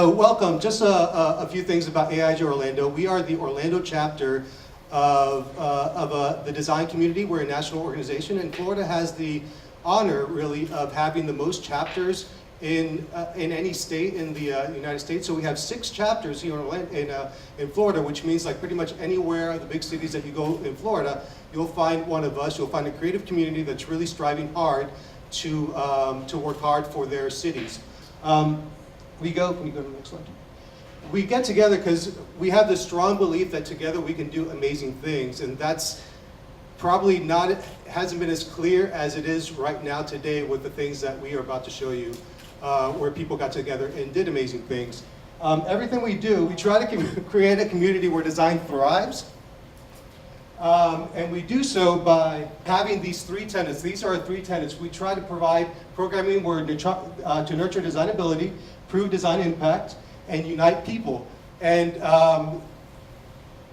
So welcome. Just a few things about AIGA Orlando. We are the Orlando chapter of the design community. We're a national organization, and Florida has the honor, really, of having the most chapters in any state in the United States. So we have 6 chapters here in Florida, which means like pretty much anywhere, the big cities that you go in Florida, you'll find one of us. You'll find a creative community that's really striving hard to work hard for their cities. Can you go to the next slide? We get together because we have this strong belief that together we can do amazing things, and that's probably hasn't been as clear as it is right now today with the things that we are about to show you, where people got together and did amazing things. Everything we do, we try to create a community where design thrives, and we do so by having these 3 tenets. These are our 3 tenets. We try to provide programming where to nurture designability, prove design impact, and unite people. And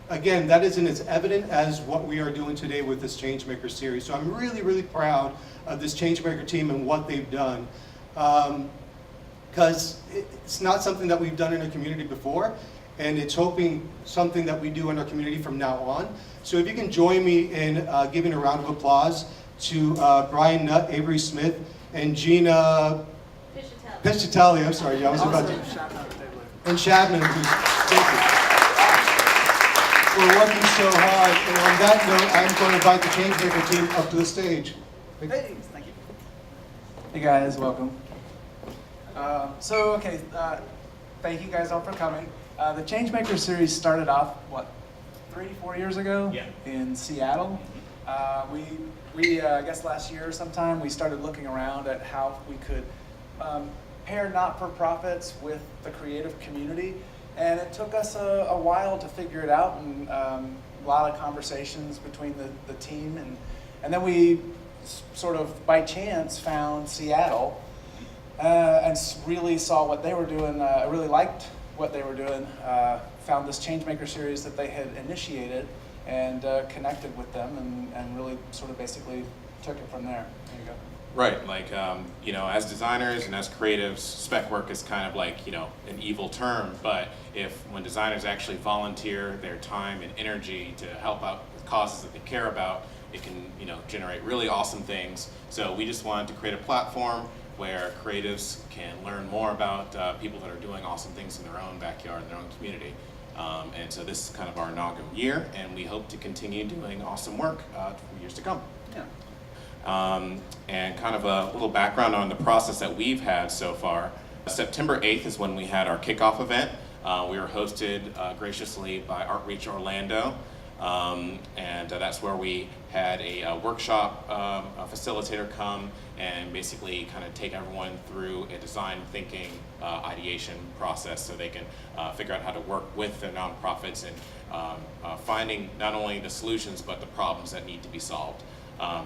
again, that isn't as evident as what we are doing today with this Changemaker series. So I'm really, really proud of this Changemaker team and what they've done. Because it's not something that we've done in our community before, and it's hoping something that we do in our community from now on. So if you can join me in giving a round of applause to Brian Nutt, Avery Smith, and Gina Piscitelli, I'm sorry, I was about to. And Shabnan, thank you. We're working so hard, and on that note, I'm going to invite the Changemaker team up to the stage. Thank you. Hey guys, welcome. Thank you guys all for coming. The Changemaker series started off, 3-4 years ago? Yeah. In Seattle. I guess last year sometime, we started looking around at how we could pair not-for-profits with the creative community, and it took us a while to figure it out, and a lot of conversations between the team, and then we sort of by chance found Seattle and really saw what they were doing. I really liked what they were doing, found this Changemaker series that they had initiated, and connected with them, and really sort of basically took it from there. There you go. Right, like, as designers and as creatives, spec work is kind of like, an evil term, but when designers actually volunteer their time and energy to help out with causes that they care about, it can, generate really awesome things. So we just wanted to create a platform where creatives can learn more about people that are doing awesome things in their own backyard, in their own community. And so this is kind of our inaugural year, and we hope to continue doing awesome work for years to come. Yeah. And kind of a little background on the process that we've had so far. September 8th is when we had our kickoff event. We were hosted graciously by ArtReach Orlando, and that's where we had a workshop a facilitator come and basically kind of take everyone through a design thinking ideation process so they can figure out how to work with their nonprofits and finding not only the solutions but the problems that need to be solved.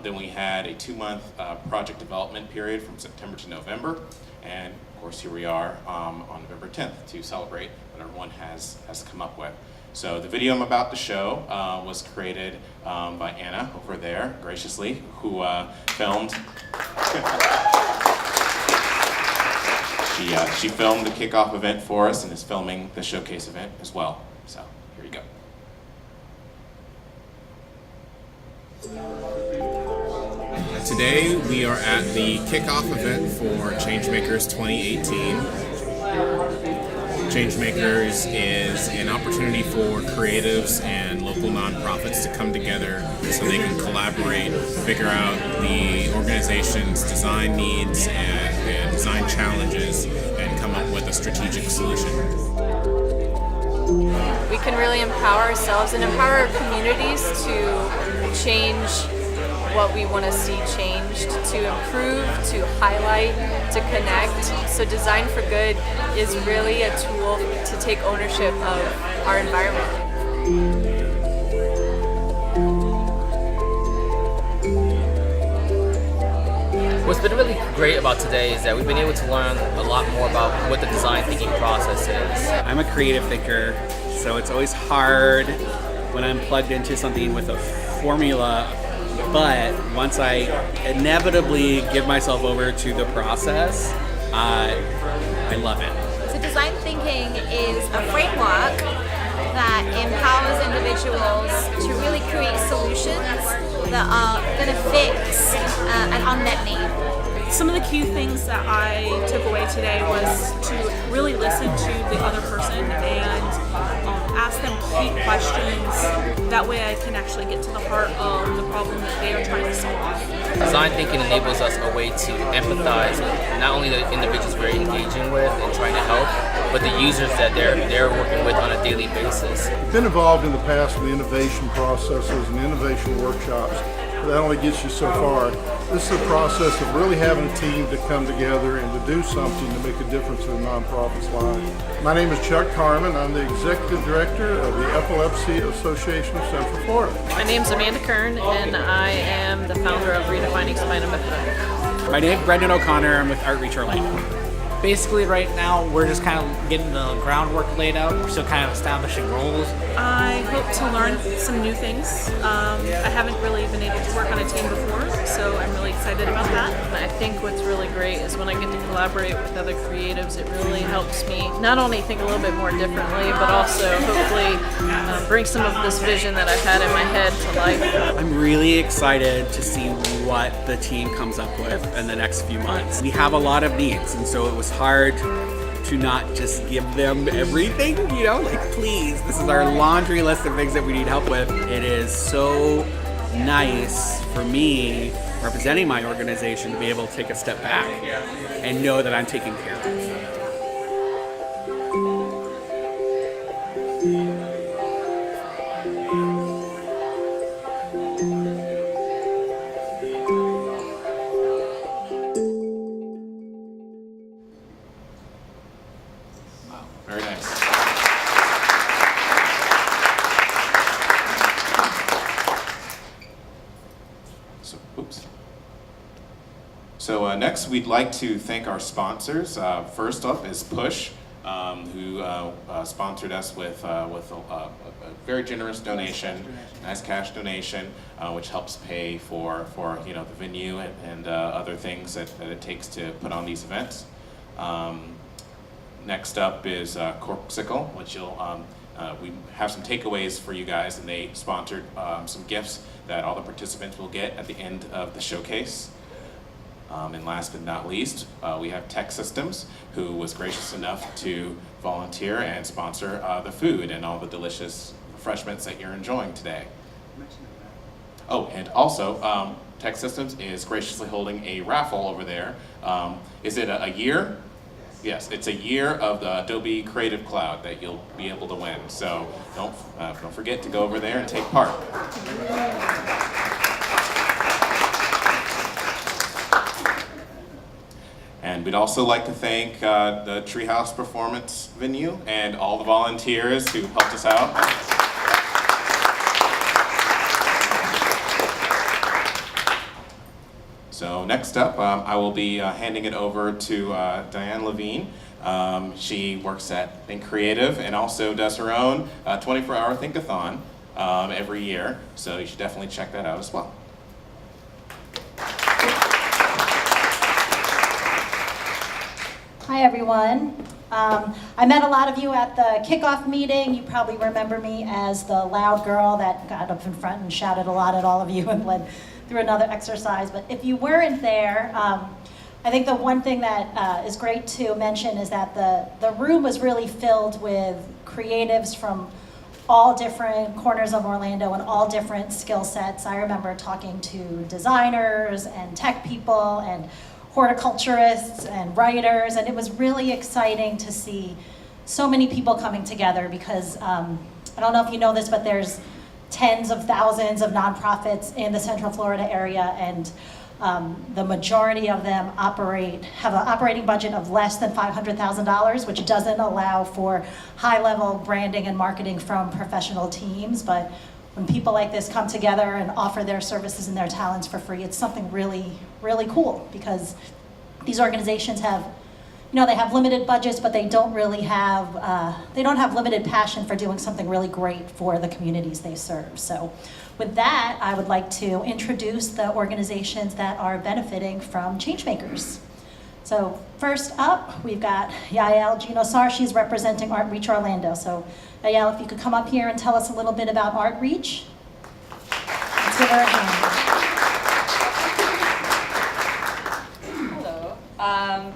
Then we had a 2-month project development period from September to November, and of course here we are on November 10th to celebrate what everyone has come up with. So the video I'm about to show was created by Anna over there, graciously, who filmed. She filmed the kickoff event for us and is filming the showcase event as well. So here you go. Today we are at the kickoff event for Changemakers 2018. Changemakers is an opportunity for creatives and local nonprofits to come together so they can collaborate, figure out the organization's design needs and design challenges, and come up with a strategic solution. We can really empower ourselves and empower our communities to change what we want to see changed, to improve, to highlight, to connect. So Design for Good is really a tool to take ownership of our environment. What's been really great about today is that we've been able to learn a lot more about what the design thinking process is. I'm a creative thinker, so it's always hard when I'm plugged into something with a formula, but once I inevitably give myself over to the process, I love it. So design thinking is a framework that empowers individuals to really create solutions that are going to fix an unmet need. Some of the key things that I took away today was to really listen to the other person and ask them key questions. That way I can actually get to the heart of the problem that they are trying to solve. Design thinking enables us a way to empathize with not only the individuals we're engaging with and trying to help, but the users that they're working with on a daily basis. I've been involved in the past with innovation processes and innovation workshops. That only gets you so far. This is a process of really having a team to come together and to do something to make a difference in a nonprofit's life. My name is Chuck Carmen. I'm the Executive Director of the Epilepsy Association of Central Florida. My name's Amanda Kern, and I am the founder of Redefining Spina Bifida. My name is Brendan O'Connor. I'm with ArtReach Orlando. Basically, right now, we're just kind of getting the groundwork laid out. We're still kind of establishing roles. I hope to learn some new things. I haven't really been able to work on a team before, so I'm really excited about that. And I think what's really great is when I get to collaborate with other creatives, it really helps me not only think a little bit more differently, but also hopefully bring some of this vision that I've had in my head to life. I'm really excited to see what the team comes up with in the next few months. We have a lot of needs, and so it was hard to not just give them everything, you know, like please, this is our laundry list of things that we need help with. It is so nice for me, representing my organization, to be able to take a step back and know that I'm taken care of. Very nice. So next, we'd like to thank our sponsors. First up is Push, who sponsored us with a very generous donation, nice cash donation, which helps pay for the venue and other things that it takes to put on these events. Next up is Corksicle, which we have some takeaways for you guys, and they sponsored some gifts that all the participants will get at the end of the showcase. And last but not least, we have Tech Systems, who was gracious enough to volunteer and sponsor the food and all the delicious refreshments that you're enjoying today. Oh, and also, Tech Systems is graciously holding a raffle over there. Is it a year? Yes, it's a year of the Adobe Creative Cloud that you'll be able to win. So don't forget to go over there and take part. And we'd also like to thank the Treehouse Performance venue and all the volunteers who helped us out. So next up, I will be handing it over to Diane Levine. She works at Think Creative and also does her own 24-hour Think-a-thon every year. So you should definitely check that out as well. Hi everyone. I met a lot of you at the Kickoff meeting. You probably remember me as the loud girl that got up in front and shouted a lot at all of you and led through another exercise. But if you weren't there, I think the one thing that is great to mention is that the room was really filled with creatives from all different corners of Orlando and all different skill sets. I remember talking to designers and tech people and horticulturists and writers, and it was really exciting to see so many people coming together because I don't know if you know this, but there's tens of thousands of nonprofits in the Central Florida area, and the majority of them have an operating budget of less than $500,000, which doesn't allow for high-level branding and marketing from professional teams. But when people like this come together and offer their services and their talents for free, it's something really, really cool, because these organizations have, they have limited budgets, but they don't really have, limited passion for doing something really great for the communities they serve. So with that, I would like to introduce the organizations that are benefiting from Changemakers. So first up, we've got Yael Ginosar. She's representing ArtReach Orlando. So Yael, if you could come up here and tell us a little bit about ArtReach. Let's give her a hand.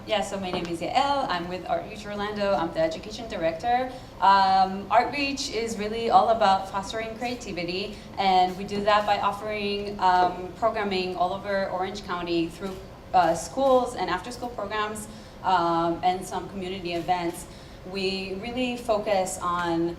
Yeah, so my name is Yael. I'm with ArtReach Orlando. I'm the education director. ArtReach is really all about fostering creativity, and we do that by offering programming all over Orange County through schools and after-school programs and some community events. We really focus on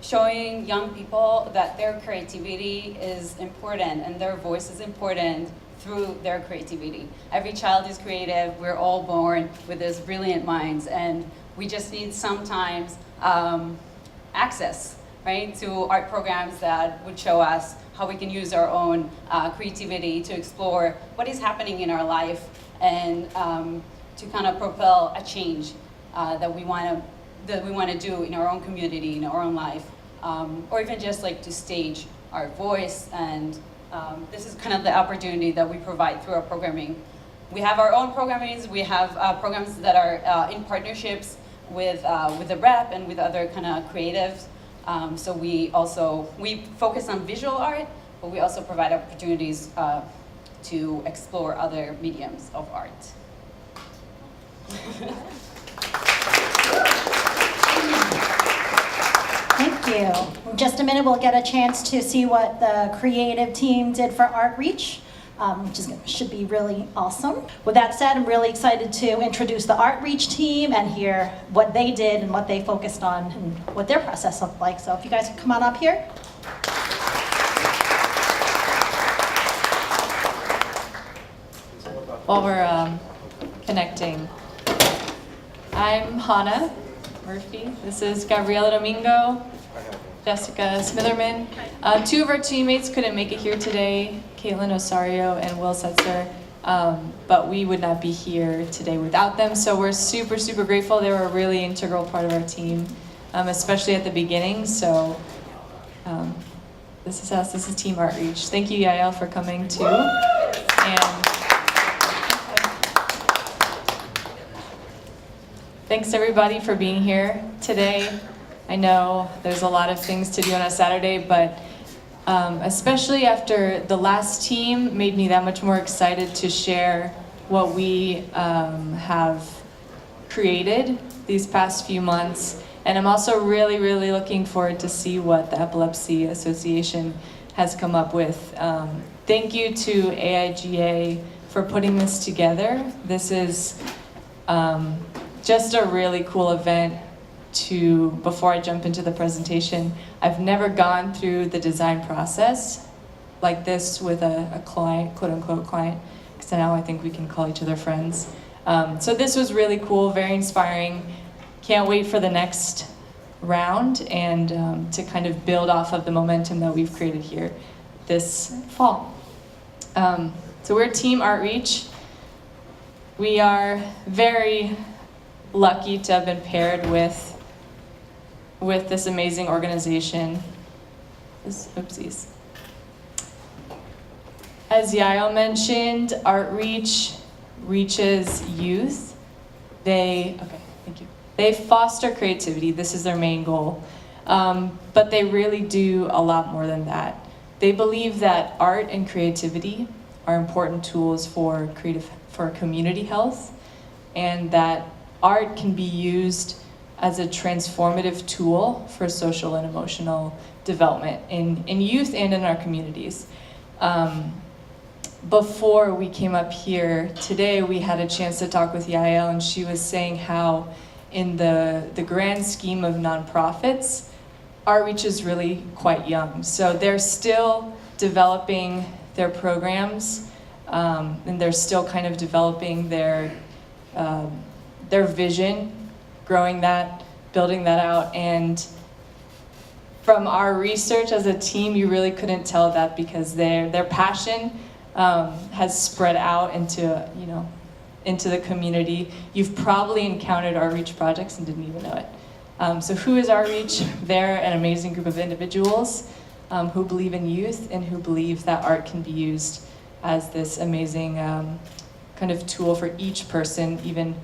showing young people that their creativity is important and their voice is important through their creativity. Every child is creative. We're all born with these brilliant minds, and we just need sometimes access, right, to art programs that would show us how we can use our own creativity to explore what is happening in our life and to kind of propel a change that we want to do in our own community, in our own life, or even just like to stage our voice. And this is kind of the opportunity that we provide through our programming. We have our own programmings. We have programs that are in partnerships with the rep and with other kind of creatives. So we focus on visual art, but we also provide opportunities to explore other mediums of art. Thank you. In just a minute, we'll get a chance to see what the creative team did for ArtReach, which should be really awesome. With that said, I'm really excited to introduce the ArtReach team and hear what they did and what they focused on and what their process looked like. So if you guys could come on up here. While we're connecting, I'm Hannah Murphy. This is Gabriela Domingo, Jessica Smitherman. Two of our teammates couldn't make it here today, Caitlin Osario and Will Setzer, but we would not be here today without them. So we're super, super grateful. They were a really integral part of our team, especially at the beginning. So this is us, this is Team ArtReach. Thank you, Yael, for coming too. And thanks everybody for being here today. I know there's a lot of things to do on a Saturday, but especially after the last team made me that much more excited to share what we have created these past few months. And I'm also really, really looking forward to see what the Epilepsy Association has come up with. Thank you to AIGA for putting this together. This is just a really cool event. Before I jump into the presentation, I've never gone through the design process like this with a client, quote unquote client, because now I think we can call each other friends. So this was really cool, very inspiring. Can't wait for the next round and to kind of build off of the momentum that we've created here this fall. So we're Team ArtReach. We are very lucky to have been paired with this amazing organization. Oopsies. As Yael mentioned, ArtReach reaches youth. They foster creativity. This is their main goal. But they really do a lot more than that. They believe that art and creativity are important tools for community health, and that art can be used as a transformative tool for social and emotional development in youth and in our communities. Before we came up here today, we had a chance to talk with Yael, and she was saying how in the grand scheme of nonprofits, ArtReach is really quite young. So they're still developing their programs, and they're still kind of developing their vision, growing that, building that out. And from our research as a team, you really couldn't tell that, because their passion has spread out into the community. You've probably encountered ArtReach projects and didn't even know it. So who is ArtReach? They're an amazing group of individuals who believe in youth and who believe that art can be used as this amazing kind of tool for each person, even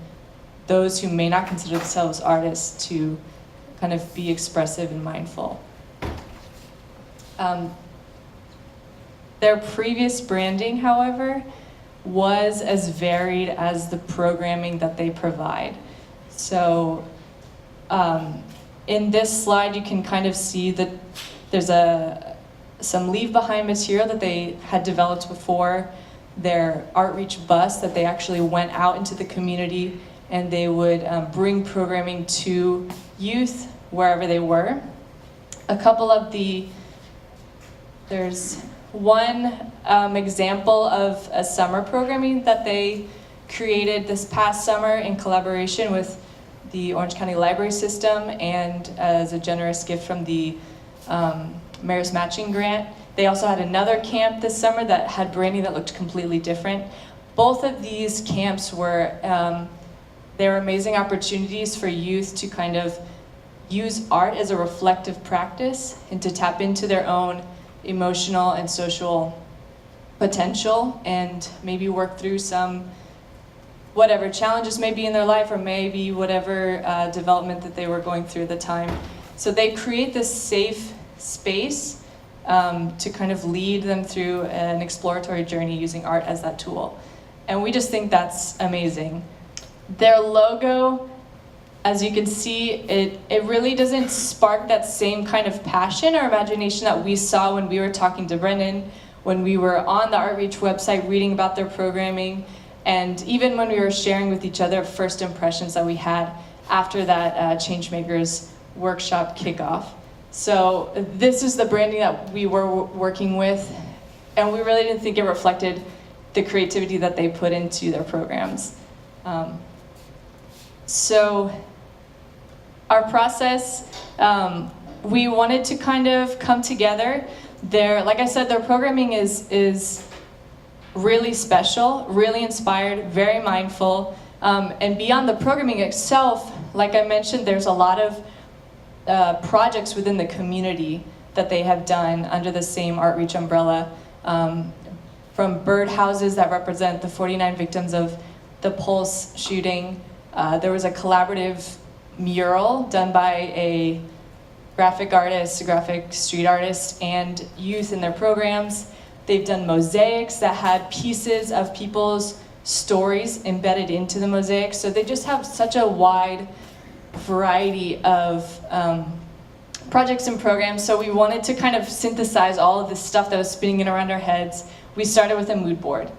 those who may not consider themselves artists, to kind of be expressive and mindful. Their previous branding, however, was as varied as the programming that they provide. So in this slide, you can kind of see that there's some leave behind material that they had developed before their ArtReach bus, that they actually went out into the community and they would bring programming to youth wherever they were. A couple of there's one example of a summer programming that they created this past summer in collaboration with the Orange County Library System and as a generous gift from the Mayor's Matching Grant. They also had another camp this summer that had branding that looked completely different. Both of these camps were amazing opportunities for youth to kind of use art as a reflective practice and to tap into their own emotional and social potential and maybe work through some whatever challenges may be in their life or maybe whatever development that they were going through at the time. So they create this safe space to kind of lead them through an exploratory journey using art as that tool. And we just think that's amazing. Their logo, as you can see, it really doesn't spark that same kind of passion or imagination that we saw when we were talking to Brendan, when we were on the ArtReach website reading about their programming, and even when we were sharing with each other first impressions that we had after that Changemakers workshop kickoff. So this is the branding that we were working with, and we really didn't think it reflected the creativity that they put into their programs. So our process, we wanted to kind of come together. Like I said, their programming is really special, really inspired, very mindful. And beyond the programming itself, like I mentioned, there's a lot of projects within the community that they have done under the same ArtReach umbrella. From birdhouses that represent the 49 victims of the Pulse shooting. There was a collaborative mural done by a graphic artist, a graphic street artist, and youth in their programs. They've done mosaics that had pieces of people's stories embedded into the mosaics. So they just have such a wide variety of projects and programs. So we wanted to kind of synthesize all of this stuff that was spinning around our heads. We started with a mood board.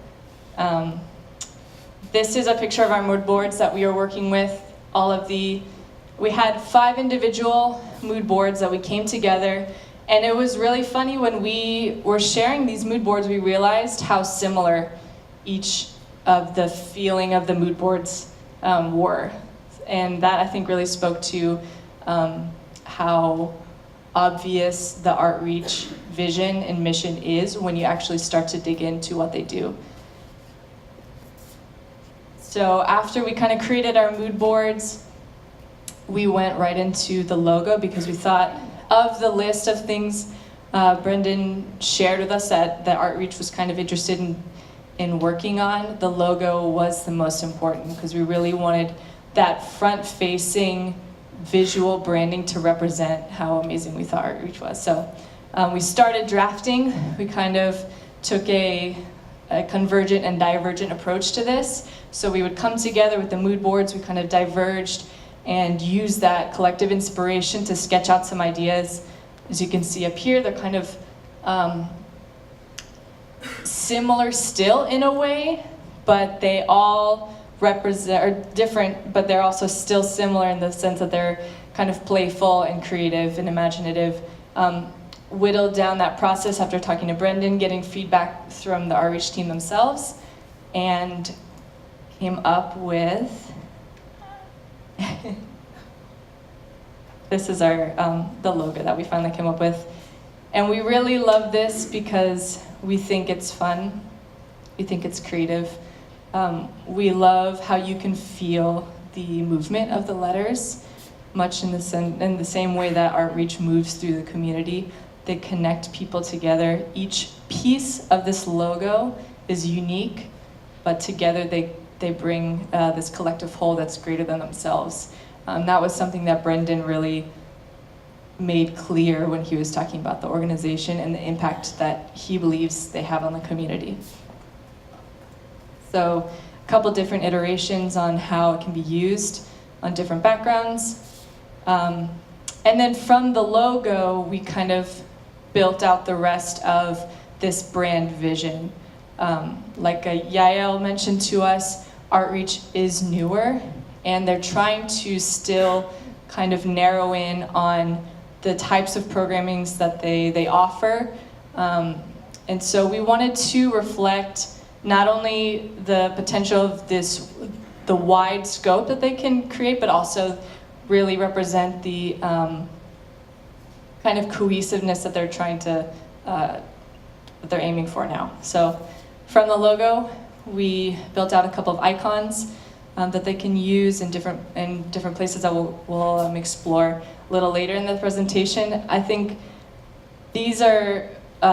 This is a picture of our mood boards that we are working with. We had 5 individual mood boards that we came together, and it was really funny when we were sharing these mood boards, we realized how similar each of the feeling of the mood boards were. And that I think really spoke to how obvious the ArtReach vision and mission is when you actually start to dig into what they do. So after we kind of created our mood boards, we went right into the logo because we thought of the list of things Brendan shared with us that ArtReach was kind of interested in working on. The logo was the most important because we really wanted that front-facing visual branding to represent how amazing we thought ArtReach was. So we started drafting. We kind of took a convergent and divergent approach to this. So we would come together with the mood boards, we kind of diverged and used that collective inspiration to sketch out some ideas. As you can see up here, they're kind of similar still in a way, but they all are different, but they're also still similar in the sense that they're kind of playful and creative and imaginative. Whittled down that process after talking to Brendan, getting feedback from the ArtReach team themselves, and came up with this is our the logo that we finally came up with. And we really love this because we think it's fun, we think it's creative. We love how you can feel the movement of the letters, much in the same way that ArtReach moves through the community. They connect people together. Each piece of this logo is unique but together they bring this collective whole that's greater than themselves. That was something that Brendan really made clear when he was talking about the organization and the impact that he believes they have on the community. So a couple different iterations on how it can be used on different backgrounds. And then from the logo, we kind of built out the rest of this brand vision. Like Yael mentioned to us, ArtReach is newer, and they're trying to still kind of narrow in on the types of programmings that they offer. And so we wanted to reflect not only the potential of the wide scope that they can create, but also really represent the kind of cohesiveness that they're trying to, that they're aiming for now. So from the logo, we built out a couple of icons that they can use in different places that we'll explore a little later in the presentation. I think these are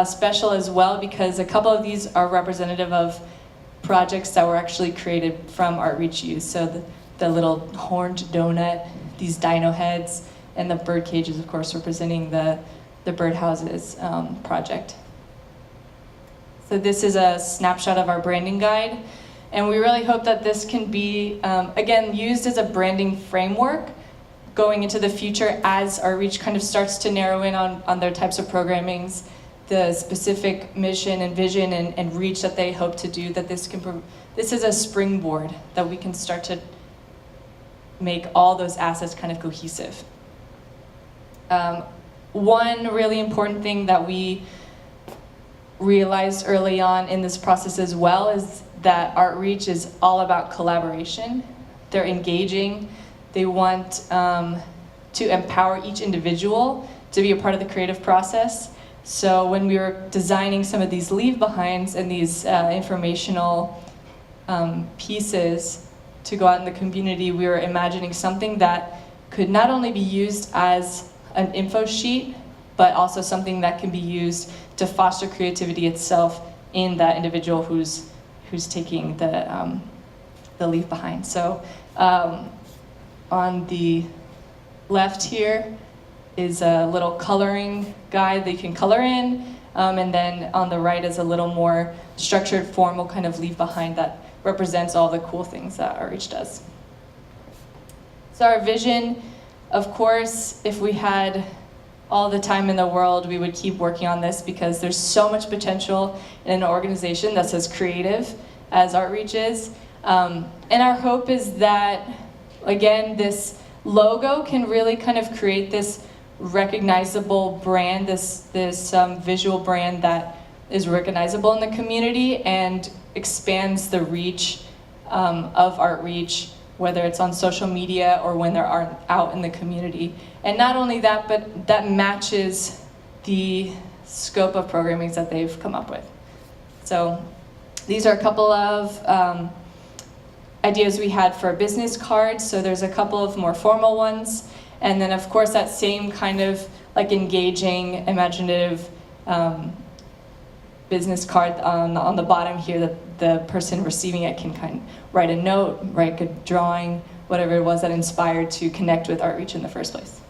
special as well because a couple of these are representative of projects that were actually created from ArtReach use. So the little horned donut, these dino heads, and the bird cages, of course, representing the birdhouses project. So this is a snapshot of our branding guide. And we really hope that this can be, again, used as a branding framework going into the future as ArtReach kind of starts to narrow in on their types of programmings, the specific mission and vision and reach that they hope to do, that this is a springboard that we can start to make all those assets kind of cohesive. One really important thing that we realized early on in this process as well is that ArtReach is all about collaboration. They're engaging. They want to empower each individual to be a part of the creative process. So when we were designing some of these leave-behinds and these informational pieces to go out in the community, we were imagining something that could not only be used as an info sheet, but also something that can be used to foster creativity itself in that individual who's taking the leave behind. So on the left here is a little coloring guide that you can color in, and then on the right is a little more structured, formal kind of leave behind that represents all the cool things that ArtReach does. So our vision, of course, if we had all the time in the world, we would keep working on this because there's so much potential in an organization that's as creative as ArtReach is. And our hope is that, again, this logo can really kind of create this recognizable brand, this visual brand that is recognizable in the community and expands the reach of ArtReach, whether it's on social media or when they're out in the community. And not only that, but that matches the scope of programming that they've come up with. So these are a couple of ideas we had for business cards. So there's a couple of more formal ones. And then of course that same kind of like engaging, imaginative business card on the bottom here that the person receiving it can kind of write a note, write a drawing, whatever it was that inspired to connect with ArtReach in the first place.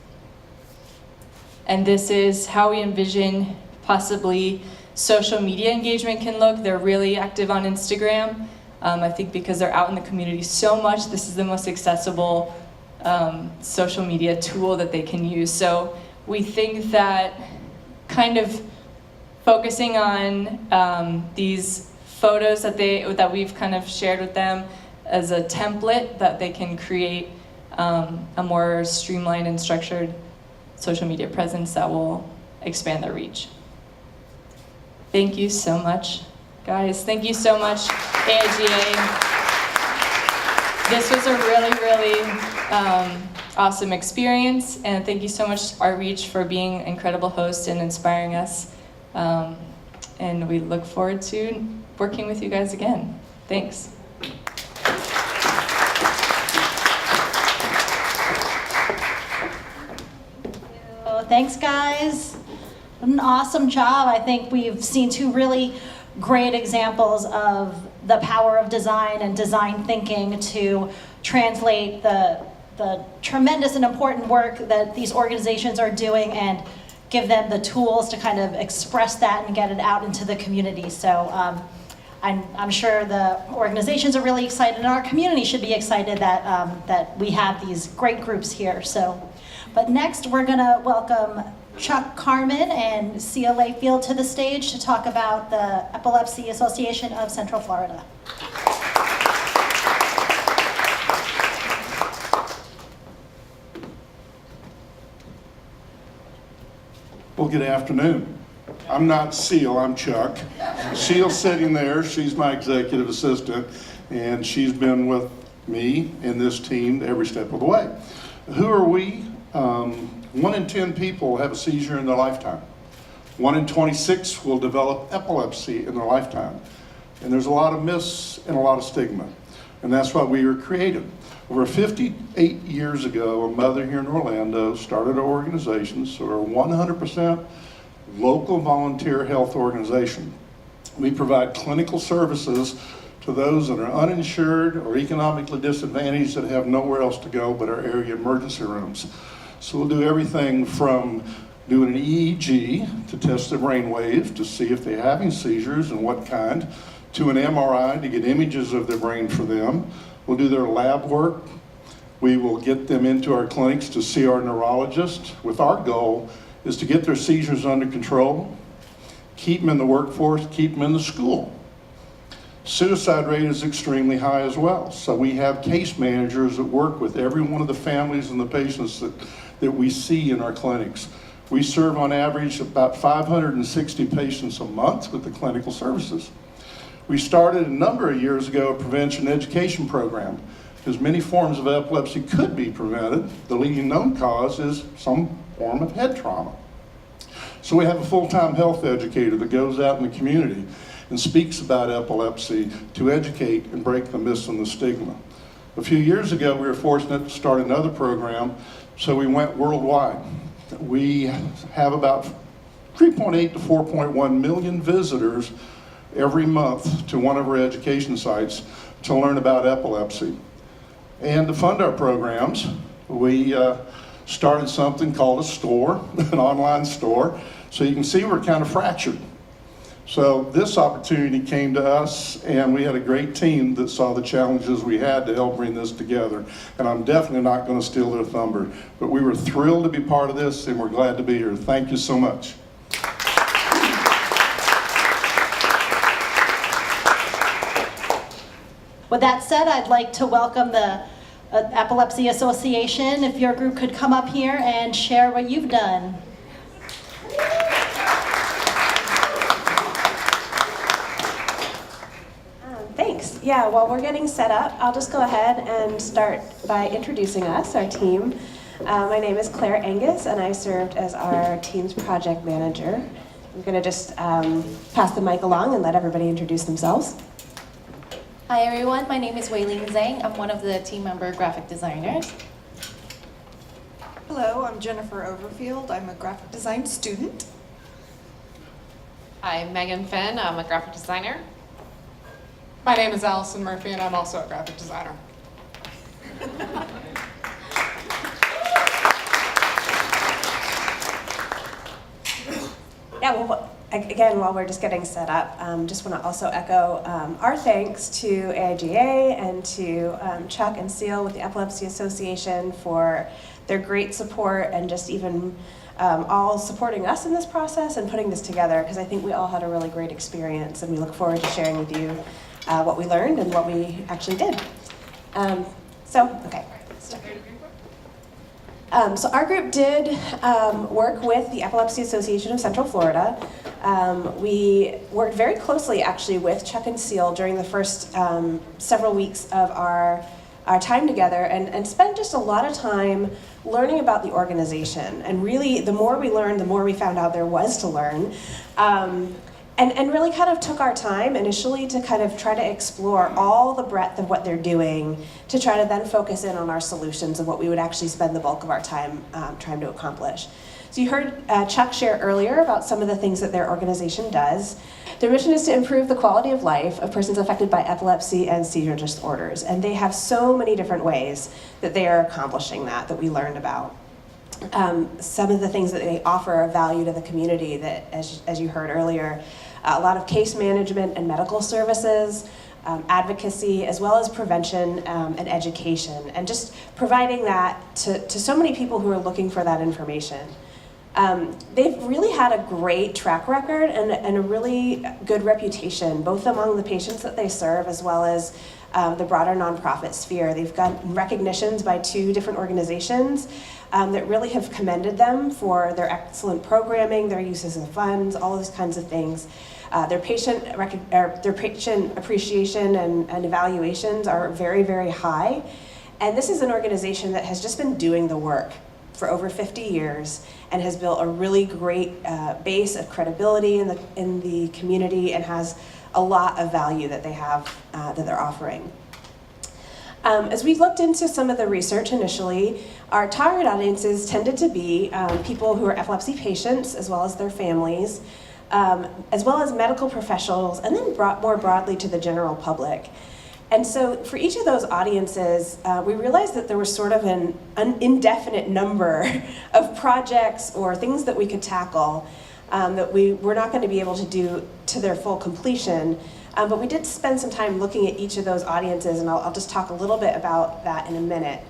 And this is how we envision possibly social media engagement can look. They're really active on Instagram. I think because they're out in the community so much, this is the most accessible social media tool that they can use. So we think that kind of focusing on these photos that we've kind of shared with them as a template that they can create a more streamlined and structured social media presence that will expand their reach. Thank you so much, guys. Thank you so much, AIGA. This was a really, really awesome experience, and thank you so much, ArtReach, for being an incredible host and inspiring us. And we look forward to working with you guys again. Thanks. Thanks, guys. What an awesome job. I think we've seen two really great examples of the power of design and design thinking to translate the tremendous and important work that these organizations are doing and give them the tools to kind of express that and get it out into the community. So I'm sure the organizations are really excited, and our community should be excited that we have these great groups here. So, but next we're gonna welcome Chuck Carmen and Sia Layfield to the stage to talk about the Epilepsy Association of Central Florida. Well, good afternoon. I'm not Seal, I'm Chuck. Seal's sitting there, she's my executive assistant, and she's been with me and this team every step of the way. Who are we? 1 in 10 people have a seizure in their lifetime. 1 in 26 will develop epilepsy in their lifetime. And there's a lot of myths and a lot of stigma. And that's why we were created. Over 58 years ago, a mother here in Orlando started an organization, so we're a 100% local volunteer health organization. We provide clinical services to those that are uninsured or economically disadvantaged that have nowhere else to go but our area emergency rooms. So we'll do everything from doing an EEG to test their brain waves to see if they're having seizures and what kind, to an MRI to get images of their brain for them. We'll do their lab work. We will get them into our clinics to see our neurologist with our goal is to get their seizures under control, keep them in the workforce, keep them in the school. Suicide rate is extremely high as well. So we have case managers that work with every one of the families and the patients that we see in our clinics. We serve on average about 560 patients a month with the clinical services. We started a number of years ago a prevention education program because many forms of epilepsy could be prevented. The leading known cause is some form of head trauma. So we have a full-time health educator that goes out in the community and speaks about epilepsy to educate and break the myths and the stigma. A few years ago, we were fortunate to start another program, so we went worldwide. We have about 3.8 to 4.1 million visitors every month to one of our education sites to learn about epilepsy. And to fund our programs, we started something called a store, an online store. So you can see we're kind of fractured. So this opportunity came to us, and we had a great team that saw the challenges we had to help bring this together. And I'm definitely not going to steal their thunder, but we were thrilled to be part of this, and we're glad to be here. Thank you so much. With that said, I'd like to welcome the Epilepsy Association. If your group could come up here and share what you've done. Thanks. Yeah, while we're getting set up, I'll just go ahead and start by introducing us, our team. My name is Claire Angus, and I served as our team's project manager. I'm going to just pass the mic along and let everybody introduce themselves. Hi everyone, my name is Wei-Ling Zhang. I'm one of the team member graphic designers. Hello, I'm Jennifer Overfield. I'm a graphic design student. Hi, I'm Megan Finn. I'm a graphic designer. My name is Allison Murphy, and I'm also a graphic designer. Yeah, well, again, while we're just getting set up, just want to also echo our thanks to AIGA and to Chuck and Seal with the Epilepsy Association for their great support and just even all supporting us in this process and putting this together, because I think we all had a really great experience, and we look forward to sharing with you what we learned and what we actually did. Okay. So our group did work with the Epilepsy Association of Central Florida. We worked very closely actually with Chuck and Seal during the first several weeks of our time together, and spent just a lot of time learning about the organization. And really, the more we learned, the more we found out there was to learn. and really kind of took our time initially to kind of try to explore all the breadth of what they're doing to try to then focus in on our solutions and what we would actually spend the bulk of our time trying to accomplish. So you heard Chuck share earlier about some of the things that their organization does. Their mission is to improve the quality of life of persons affected by epilepsy and seizure disorders. And they have so many different ways that they are accomplishing that we learned about. Some of the things that they offer are value to the community that, as you heard earlier, a lot of case management and medical services, advocacy, as well as prevention and education, and just providing that to so many people who are looking for that information. They've really had a great track record and a really good reputation, both among the patients that they serve as well as the broader nonprofit sphere. They've gotten recognitions by 2 different organizations that really have commended them for their excellent programming, their uses of funds, all those kinds of things. Their patient appreciation and evaluations are very, very high. And this is an organization that has just been doing the work for over 50 years and has built a really great base of credibility in the community and has a lot of value that they have that they're offering. As we looked into some of the research initially, our target audiences tended to be people who are epilepsy patients as well as their families, as well as medical professionals, and then more broadly to the general public. And so for each of those audiences, we realized that there was sort of an indefinite number of projects or things that we could tackle that we were not going to be able to do to their full completion. But we did spend some time looking at each of those audiences, and I'll just talk a little bit about that in a minute.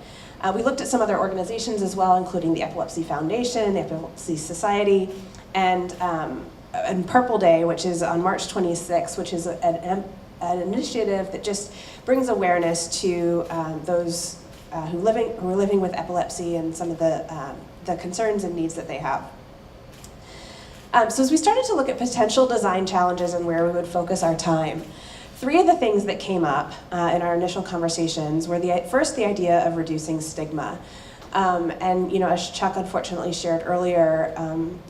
We looked at some other organizations as well, including the Epilepsy Foundation, the Epilepsy Society, and Purple Day, which is on March 26th, which is an initiative that just brings awareness to those who are living with epilepsy and some of the concerns and needs that they have. So as we started to look at potential design challenges and where we would focus our time, 3 of the things that came up in our initial conversations were first the idea of reducing stigma. And as Chuck unfortunately shared earlier,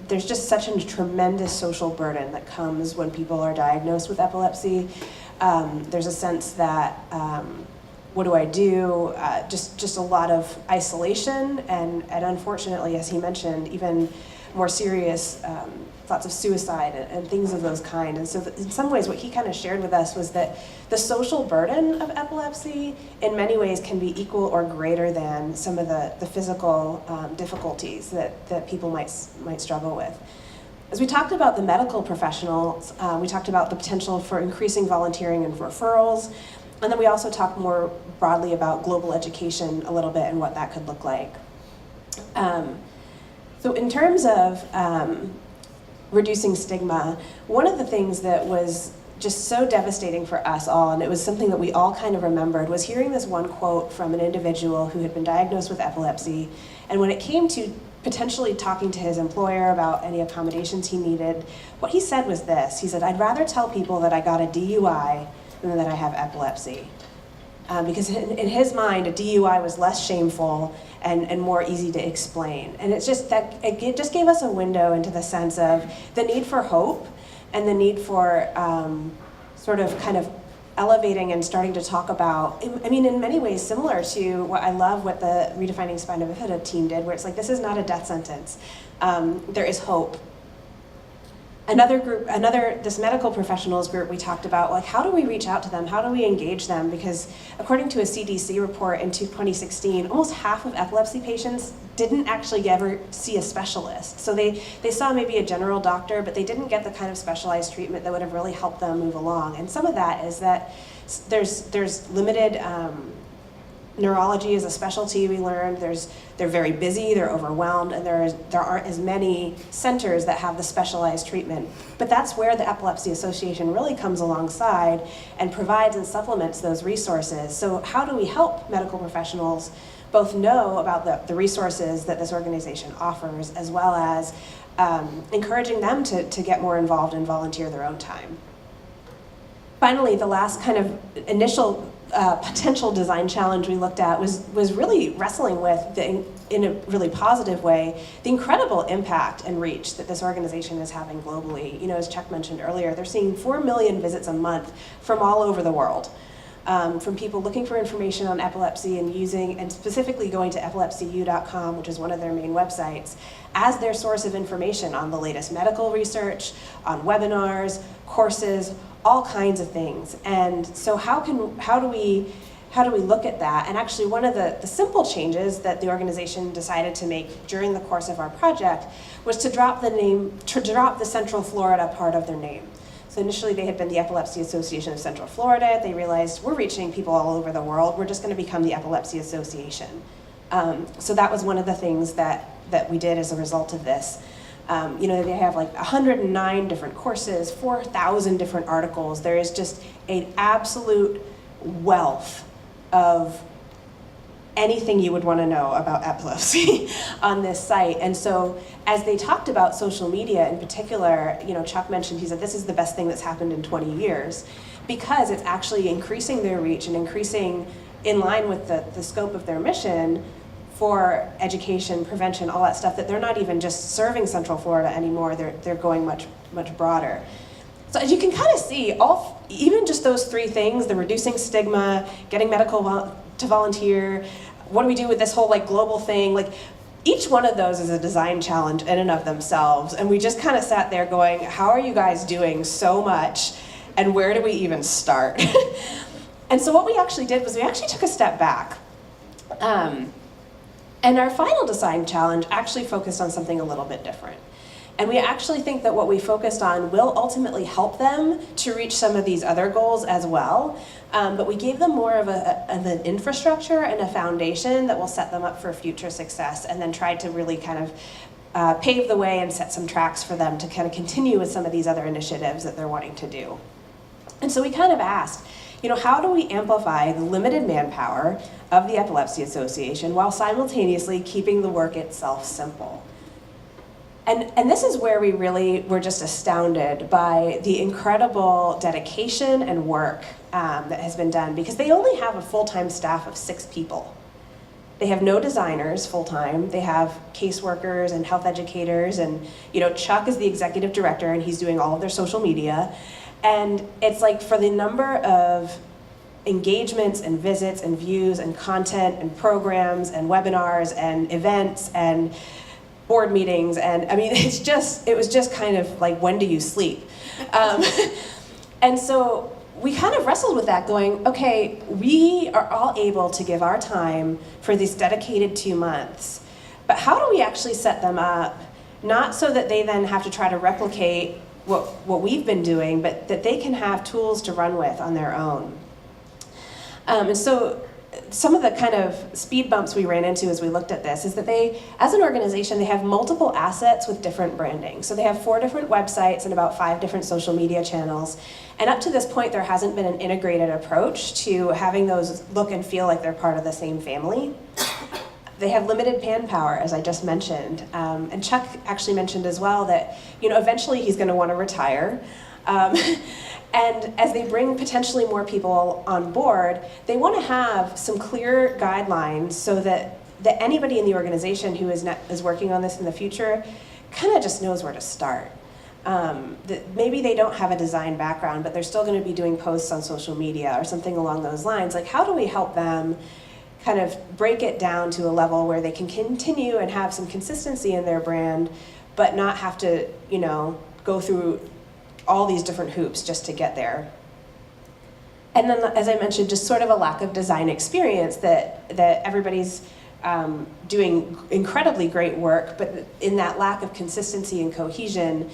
there's just such a tremendous social burden that comes when people are diagnosed with epilepsy. There's a sense that, what do I do? Just a lot of isolation and unfortunately, as he mentioned, even more serious thoughts of suicide and things of those kind. And so in some ways what he kind of shared with us was that the social burden of epilepsy in many ways can be equal or greater than some of the physical difficulties that people might struggle with. As we talked about the medical professionals, we talked about the potential for increasing volunteering and referrals, and then we also talked more broadly about global education a little bit and what that could look like. So in terms of reducing stigma, one of the things that was just so devastating for us all, and it was something that we all kind of remembered, was hearing this one quote from an individual who had been diagnosed with epilepsy, and when it came to potentially talking to his employer about any accommodations he needed, what he said was this. He said, "I'd rather tell people that I got a DUI than that I have epilepsy." Because in his mind, a DUI was less shameful and more easy to explain. And it's just that it just gave us a window into the sense of the need for hope and the need for sort of kind of elevating and starting to talk about, I mean, in many ways similar to what I love what the Redefining Spina Bifida team did, where it's like, this is not a death sentence. There is hope. This medical professionals group, we talked about, like, how do we reach out to them? How do we engage them? Because according to a CDC report in 2016, almost half of epilepsy patients didn't actually ever see a specialist. So they saw maybe a general doctor, but they didn't get the kind of specialized treatment that would have really helped them move along. And some of that is that there's limited neurology is a specialty, we learned. They're very busy, they're overwhelmed, and there aren't as many centers that have the specialized treatment. But that's where the Epilepsy Association really comes alongside and provides and supplements those resources. So how do we help medical professionals both know about the resources that this organization offers, as well as encouraging them to get more involved and volunteer their own time? Finally, the last kind of initial potential design challenge we looked at was really wrestling with, in a really positive way, the incredible impact and reach that this organization is having globally. You know, as Chuck mentioned earlier, they're seeing 4 million visits a month from all over the world. From people looking for information on epilepsy and specifically going to epilepsyu.com, which is one of their main websites, as their source of information on the latest medical research, on webinars, courses, all kinds of things. And so how do we look at that? And actually one of the simple changes that the organization decided to make during the course of our project was to drop the Central Florida part of their name. So initially they had been the Epilepsy Association of Central Florida. They realized we're reaching people all over the world. We're just going to become the Epilepsy Association. So that was one of the things that we did as a result of this. You know, they have like 109 different courses, 4,000 different articles. There is just an absolute wealth of anything you would want to know about epilepsy on this site. And so as they talked about social media in particular, you know, Chuck mentioned, he said, this is the best thing that's happened in 20 years because it's actually increasing their reach and increasing in line with the scope of their mission for education, prevention, all that stuff, that they're not even just serving Central Florida anymore, they're going much, much broader. So as you can kind of see, even just those 3 things, the reducing stigma, getting medical to volunteer, what do we do with this whole like global thing, like each one of those is a design challenge in and of themselves. And we just kind of sat there going, how are you guys doing so much? And where do we even start? And so what we actually did was we actually took a step back. And our final design challenge actually focused on something a little bit different. And we actually think that what we focused on will ultimately help them to reach some of these other goals as well. But we gave them more of an infrastructure and a foundation that will set them up for future success, and then tried to really kind of pave the way and set some tracks for them to kind of continue with some of these other initiatives that they're wanting to do. And so we kind of asked, you know, how do we amplify the limited manpower of the Epilepsy Association while simultaneously keeping the work itself simple? And this is where we really were just astounded by the incredible dedication and work that has been done, because they only have a full-time staff of 6 people. They have no designers full-time. They have caseworkers and health educators, and you know, Chuck is the executive director and he's doing all of their social media. And it's like, for the number of engagements and visits and views and content and programs and webinars and events and board meetings, and I mean, it was just kind of like, when do you sleep? And so we kind of wrestled with that, going, okay, we are all able to give our time for these dedicated 2 months, but how do we actually set them up, not so that they then have to try to replicate what we've been doing, but that they can have tools to run with on their own. And so some of the kind of speed bumps we ran into as we looked at this is that they, as an organization, they have multiple assets with different branding. So they have 4 different websites and about 5 different social media channels. And up to this point, there hasn't been an integrated approach to having those look and feel like they're part of the same family. They have limited manpower, as I just mentioned. And Chuck actually mentioned as well that, you know, eventually he's going to want to retire. And as they bring potentially more people on board, they want to have some clear guidelines so that anybody in the organization who is working on this in the future kind of just knows where to start. That maybe they don't have a design background, but they're still going to be doing posts on social media or something along those lines. Like, how do we help them kind of break it down to a level where they can continue and have some consistency in their brand, but not have to, you know, go through all these different hoops just to get there. And then, as I mentioned, just sort of a lack of design experience, that everybody's doing incredibly great work, but in that lack of consistency and cohesion,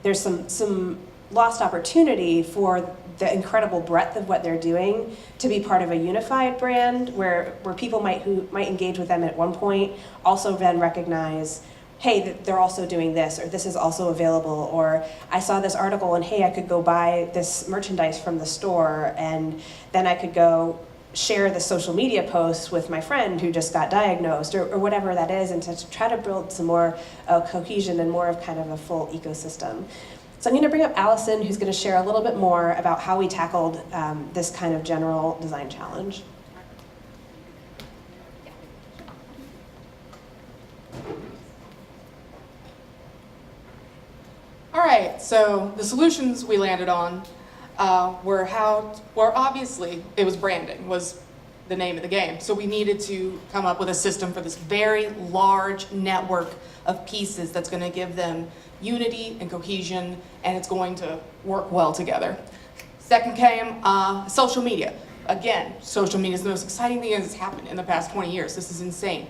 there's some lost opportunity for the incredible breadth of what they're doing to be part of a unified brand where people who might engage with them at one point also then recognize, hey, they're also doing this, or this is also available, or I saw this article and hey, I could go buy this merchandise from the store, and then I could go share the social media posts with my friend who just got diagnosed, or whatever that is, and to try to build some more cohesion and more of kind of a full ecosystem. So I'm going to bring up Allison, who's going to share a little bit more about how we tackled this kind of general design challenge. All right, so the solutions we landed on were obviously, it was branding, was the name of the game. So we needed to come up with a system for this very large network of pieces that's going to give them unity and cohesion, and it's going to work well together. Second came social media. Again, social media is the most exciting thing that's happened in the past 20 years. This is insane.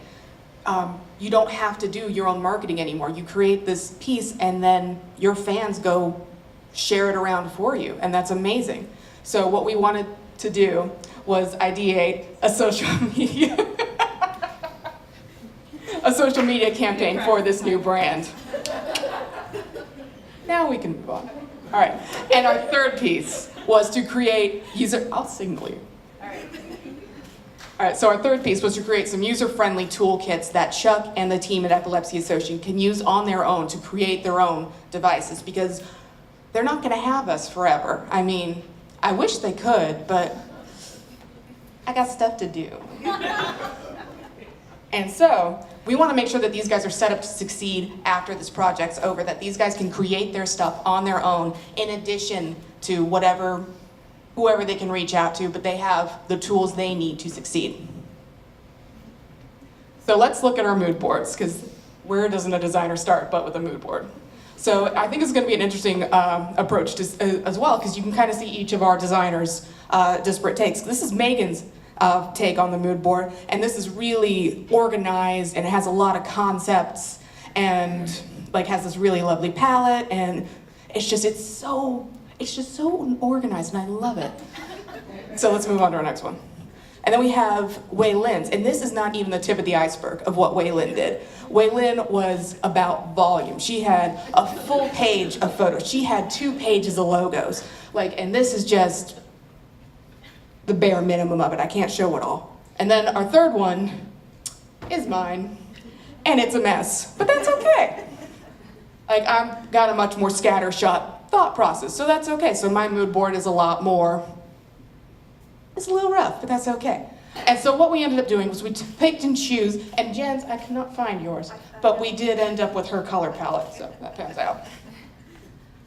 You don't have to do your own marketing anymore. You create this piece and then your fans go share it around for you, and that's amazing. So what we wanted to do was ideate a social media campaign for this new brand. Now we can move on. All right, and our third piece was to create I'll signal you. All right, so our third piece was to create some user-friendly toolkits that Chuck and the team at Epilepsy Association can use on their own to create their own devices, because they're not gonna have us forever. I mean, I wish they could, but I got stuff to do. And so, we wanna make sure that these guys are set up to succeed after this project's over, that these guys can create their stuff on their own in addition to whoever they can reach out to, but they have the tools they need to succeed. So let's look at our mood boards, because where doesn't a designer start but with a mood board? So I think it's going to be an interesting approach as well, because you can kind of see each of our designers' disparate takes. This is Megan's take on the mood board, and this is really organized, and it has a lot of concepts, and has this really lovely palette, and it's just so organized, and I love it. So let's move on to our next one. And then we have Wei Lin's, and this is not even the tip of the iceberg of what Wei Lin did. Wei Lin was about volume. She had a full page of photos. She had 2 pages of logos. And this is just the bare minimum of it. I can't show it all. And then our third one is mine, and it's a mess, but that's okay. I've got a much more scattershot thought process, so that's okay. So my mood board is it's a little rough, but that's okay. And so what we ended up doing was we picked and choose, and Jen's, I cannot find yours, but we did end up with her color palette, so that pans out.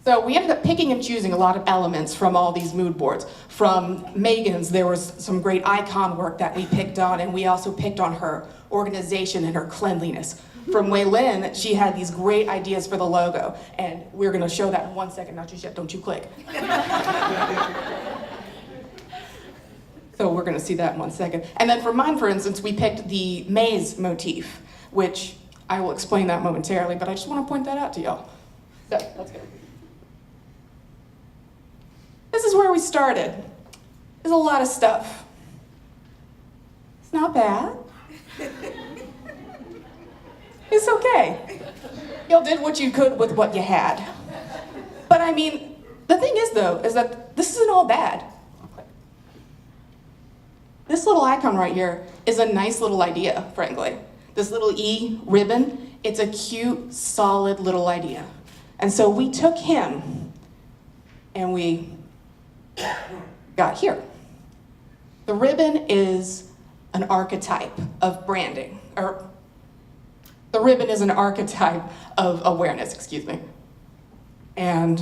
So we ended up picking and choosing a lot of elements from all these mood boards. From Megan's, there was some great icon work that we picked on, and we also picked on her organization and her cleanliness. From Wei Lin, she had these great ideas for the logo, and we're gonna show that in 1 second, not just yet, don't you click. So we're gonna see that in 1 second. And then for mine, for instance, we picked the maze motif, which I will explain that momentarily, but I just wanna point that out to y'all. So, let's go. This is where we started. There's a lot of stuff. It's not bad. It's okay. Y'all did what you could with what you had. But I mean, the thing is though, is that this isn't all bad. This little icon right here is a nice little idea, frankly. This little E ribbon, it's a cute, solid little idea. And so we took him and we got here. The ribbon is an archetype of branding, or the ribbon is an archetype of awareness, excuse me. And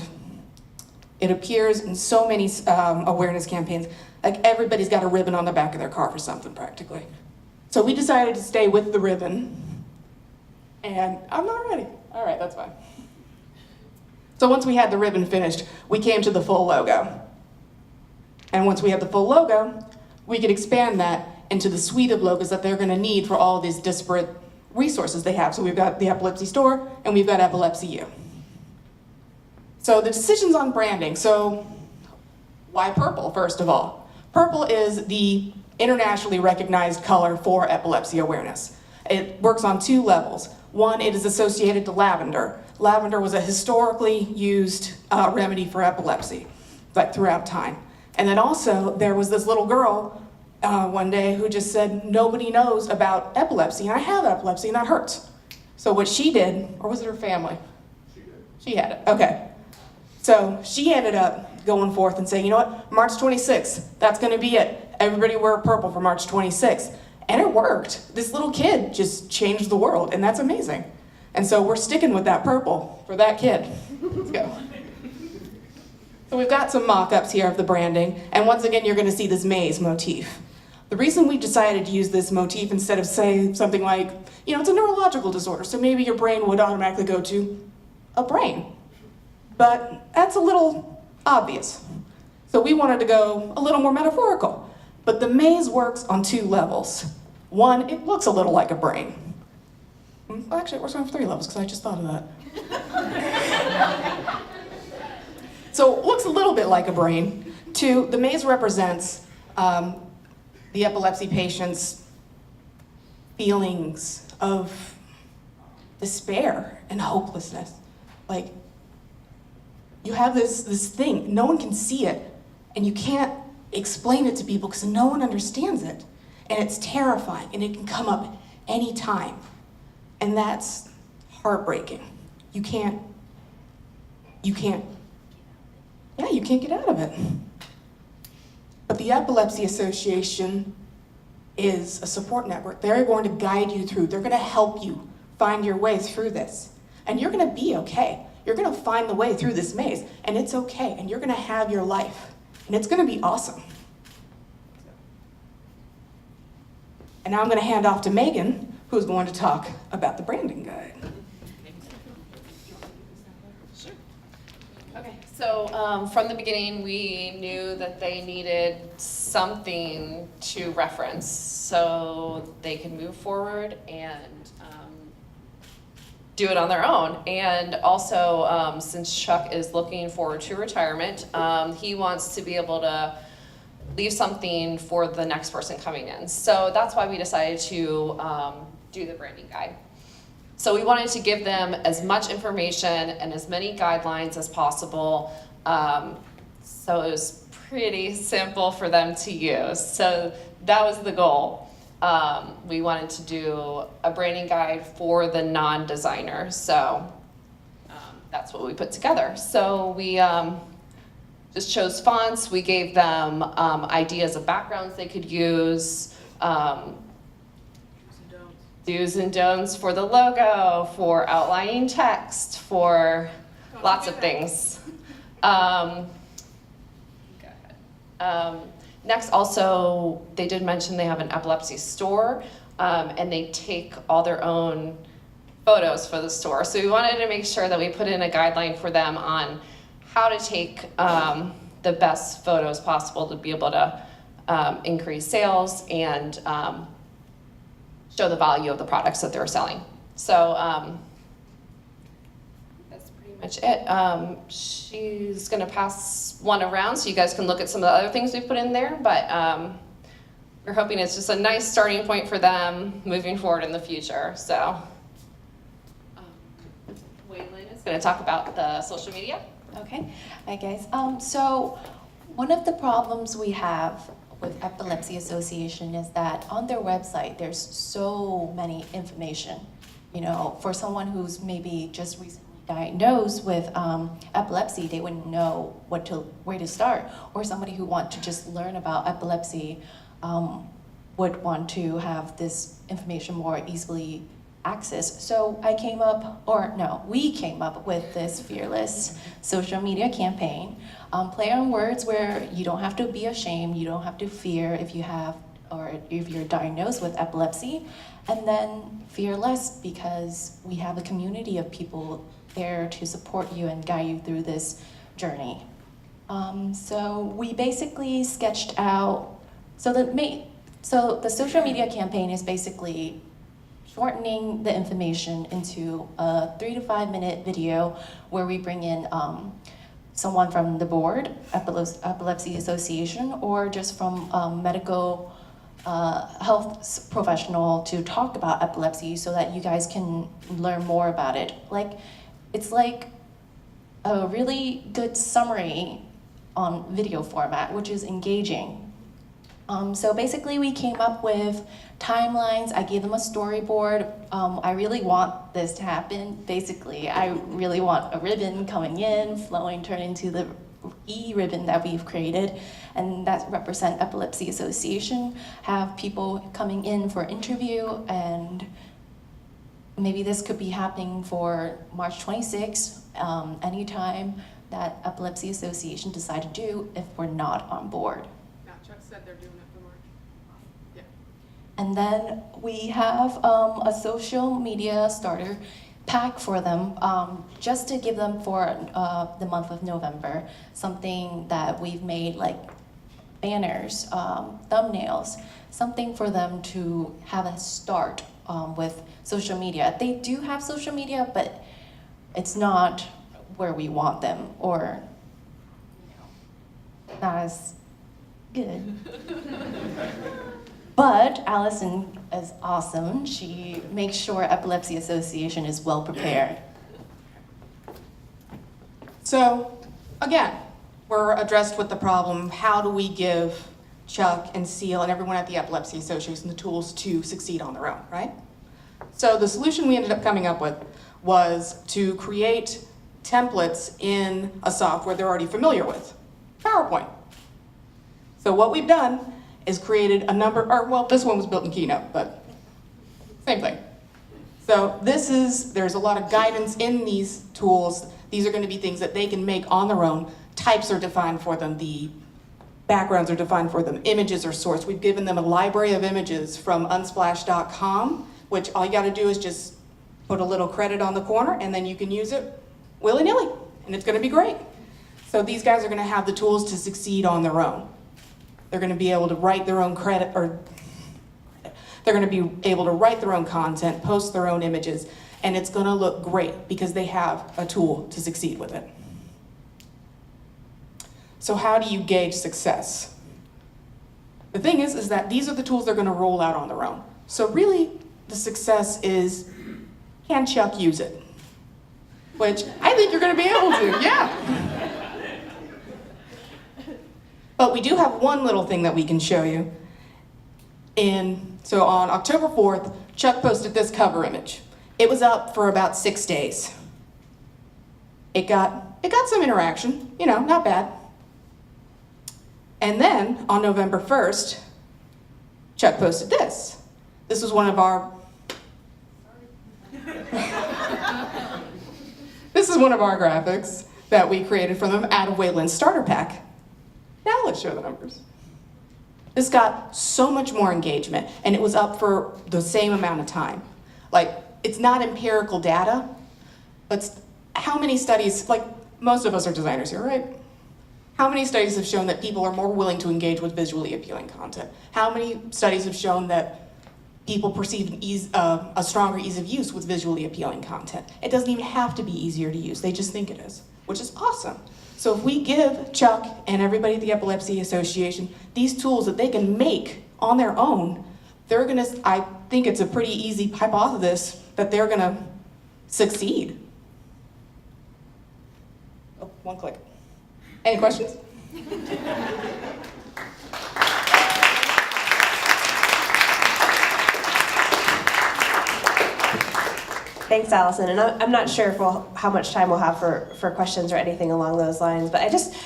it appears in so many awareness campaigns. Everybody's got a ribbon on the back of their car for something, practically. So we decided to stay with the ribbon. And I'm not ready. All right, that's fine. So once we had the ribbon finished, we came to the full logo. And once we had the full logo, we could expand that into the suite of logos that they're gonna need for all these disparate resources they have. So we've got the Epilepsy Store, and we've got Epilepsy U. So the decisions on branding. So why purple, first of all? Purple is the internationally recognized color for epilepsy awareness. It works on 2 levels. One, it is associated to lavender. Lavender was a historically used remedy for epilepsy, throughout time. And then also, there was this little girl one day who just said, nobody knows about epilepsy, and I have epilepsy, and that hurts. So what she did, or was it her family? She had it, okay. So she ended up going forth and saying, you know what, March 26th, that's gonna be it. Everybody wear purple for March 26th. And it worked. This little kid just changed the world, and that's amazing. And so we're sticking with that purple for that kid. Let's go. So we've got some mock-ups here of the branding, and once again, you're gonna see this maze motif. The reason we decided to use this motif instead of saying something like, you know, it's a neurological disorder, so maybe your brain would automatically go to a brain. But that's a little obvious. So we wanted to go a little more metaphorical. But the maze works on 2 levels. One, it looks a little like a brain. Well, actually, it works on 3 levels, because I just thought of that. So it looks a little bit like a brain. 2, the maze represents the epilepsy patient's feelings of despair and hopelessness. Like, you have this thing, no one can see it, and you can't explain it to people because no one understands it. And it's terrifying, and it can come up anytime. And that's heartbreaking. You can't get out of it. But the Epilepsy Association is a support network. They're going to guide you through. They're going to help you find your way through this. And you're going to be okay. You're going to find the way through this maze, and it's okay. And you're going to have your life, and it's going to be awesome. And now I'm going to hand off to Megan, who's going to talk about the branding guide. Okay, so from the beginning, we knew that they needed something to reference so they can move forward and do it on their own. And also, since Chuck is looking forward to retirement, he wants to be able to leave something for the next person coming in. So that's why we decided to do the branding guide. So we wanted to give them as much information and as many guidelines as possible. So it was pretty simple for them to use. So that was the goal. We wanted to do a branding guide for the non-designer. So that's what we put together. So we just chose fonts. We gave them ideas of backgrounds they could use, do's and don'ts for the logo, for outlining text, for lots of things. Next, also, they did mention they have an epilepsy store, and they take all their own photos for the store. So we wanted to make sure that we put in a guideline for them on how to take the best photos possible to be able to increase sales and show the value of the products that they're selling. So that's pretty much it. She's gonna pass one around so you guys can look at some of the other things we've put in there, but we're hoping it's just a nice starting point for them moving forward in the future. So Waylon is gonna talk about the social media. Okay, hi guys. So one of the problems we have with Epilepsy Association is that on their website there's so many information. You know, for someone who's maybe just recently diagnosed with epilepsy, they wouldn't know where to start. Or somebody who wants to just learn about epilepsy would want to have this information more easily access. So we came up with this fearless social media campaign. Play on words where you don't have to be ashamed, you don't have to fear if you're diagnosed with epilepsy, and then fearless because we have a community of people there to support you and guide you through this journey. So we basically sketched out, so the social media campaign is basically shortening the information into a 3 to 5 minute video where we bring in someone from the board, Epilepsy Association, or just from medical health professional to talk about epilepsy so that you guys can learn more about it. It's like a really good summary on video format, which is engaging. So basically we came up with timelines. I gave them a storyboard. I really want this to happen. Basically, I really want a ribbon coming in, flowing, turn into the E-ribbon that we've created, and that represent Epilepsy Association, have people coming in for interview, and maybe this could be happening for March 26th, anytime that Epilepsy Association decide to do if we're not on board. Chuck said they're doing it for March. Yeah. And then we have a social media starter pack for them, just to give them for the month of November, something that we've made, like banners, thumbnails, something for them to have a start with social media. They do have social media, but it's not where we want them, or not as good. But Allison is awesome. She makes sure Epilepsy Association is well prepared. So, again, we're addressed with the problem, how do we give Chuck and Seal and everyone at the Epilepsy Association the tools to succeed on their own, right? So the solution we ended up coming up with was to create templates in a software they're already familiar with, PowerPoint. So what we've done is created a number, or well, this one was built in Keynote, but same thing. So there's a lot of guidance in these tools. These are going to be things that they can make on their own. Types are defined for them. The backgrounds are defined for them. Images are sourced. We've given them a library of images from unsplash.com, which all you got to do is just put a little credit on the corner, and then you can use it willy-nilly, and it's going to be great. So these guys are going to have the tools to succeed on their own. They're going to be able to write their own credit, or they're going to be able to write their own content, post their own images, and it's going to look great because they have a tool to succeed with it. So how do you gauge success? The thing is that these are the tools they're going to roll out on their own. So really, the success is, can Chuck use it? Which I think you're going to be able to, yeah. But we do have one little thing that we can show you. So on October 4th, Chuck posted this cover image. It was up for about 6 days. It got some interaction, not bad. And then on November 1st, Chuck posted this. This was one of our This is one of our graphics that we created for them out of Wayland's starter pack. Now let's show the numbers. This got so much more engagement, and it was up for the same amount of time. Like, it's not empirical data, but how many studies, like most of us are designers here, right? How many studies have shown that people are more willing to engage with visually appealing content? How many studies have shown that people perceive a stronger ease of use with visually appealing content? It doesn't even have to be easier to use, they just think it is, which is awesome. So if we give Chuck and everybody at the Epilepsy Association these tools that they can make on their own, I think it's a pretty easy hypothesis that they're gonna succeed. Oh, one click. Any questions? Thanks, Allison. And I'm not sure how much time we'll have for questions or anything along those lines, but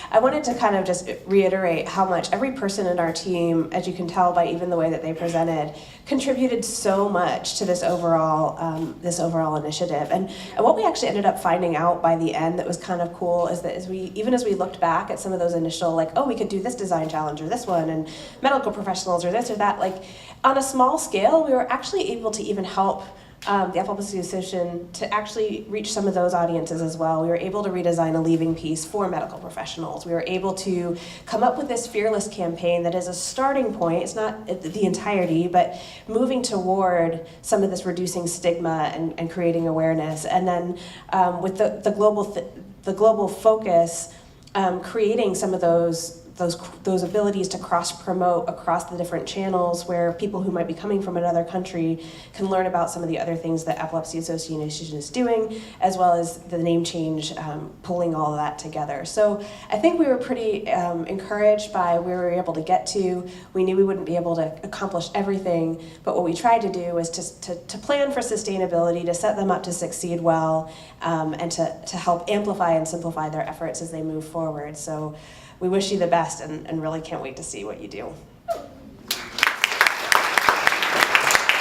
I wanted to kind of just reiterate how much every person in our team, as you can tell by even the way that they presented, contributed so much to this overall initiative. And what we actually ended up finding out by the end that was kind of cool is that as we looked back at some of those initial, like, oh, we could do this design challenge or this one, and medical professionals or this or that, like on a small scale, we were actually able to even help the Epilepsy Association to actually reach some of those audiences as well. We were able to redesign a leaving piece for medical professionals. We were able to come up with this fearless campaign that is a starting point. It's not the entirety, but moving toward some of this reducing stigma and creating awareness. And then with the global focus, creating some of those those abilities to cross-promote across the different channels where people who might be coming from another country can learn about some of the other things that Epilepsy Association is doing, as well as the name change, pulling all of that together. So I think we were pretty encouraged by where we were able to get to. We knew we wouldn't be able to accomplish everything, but what we tried to do was to plan for sustainability, to set them up to succeed well, and to help amplify and simplify their efforts as they move forward. So we wish you the best and really can't wait to see what you do.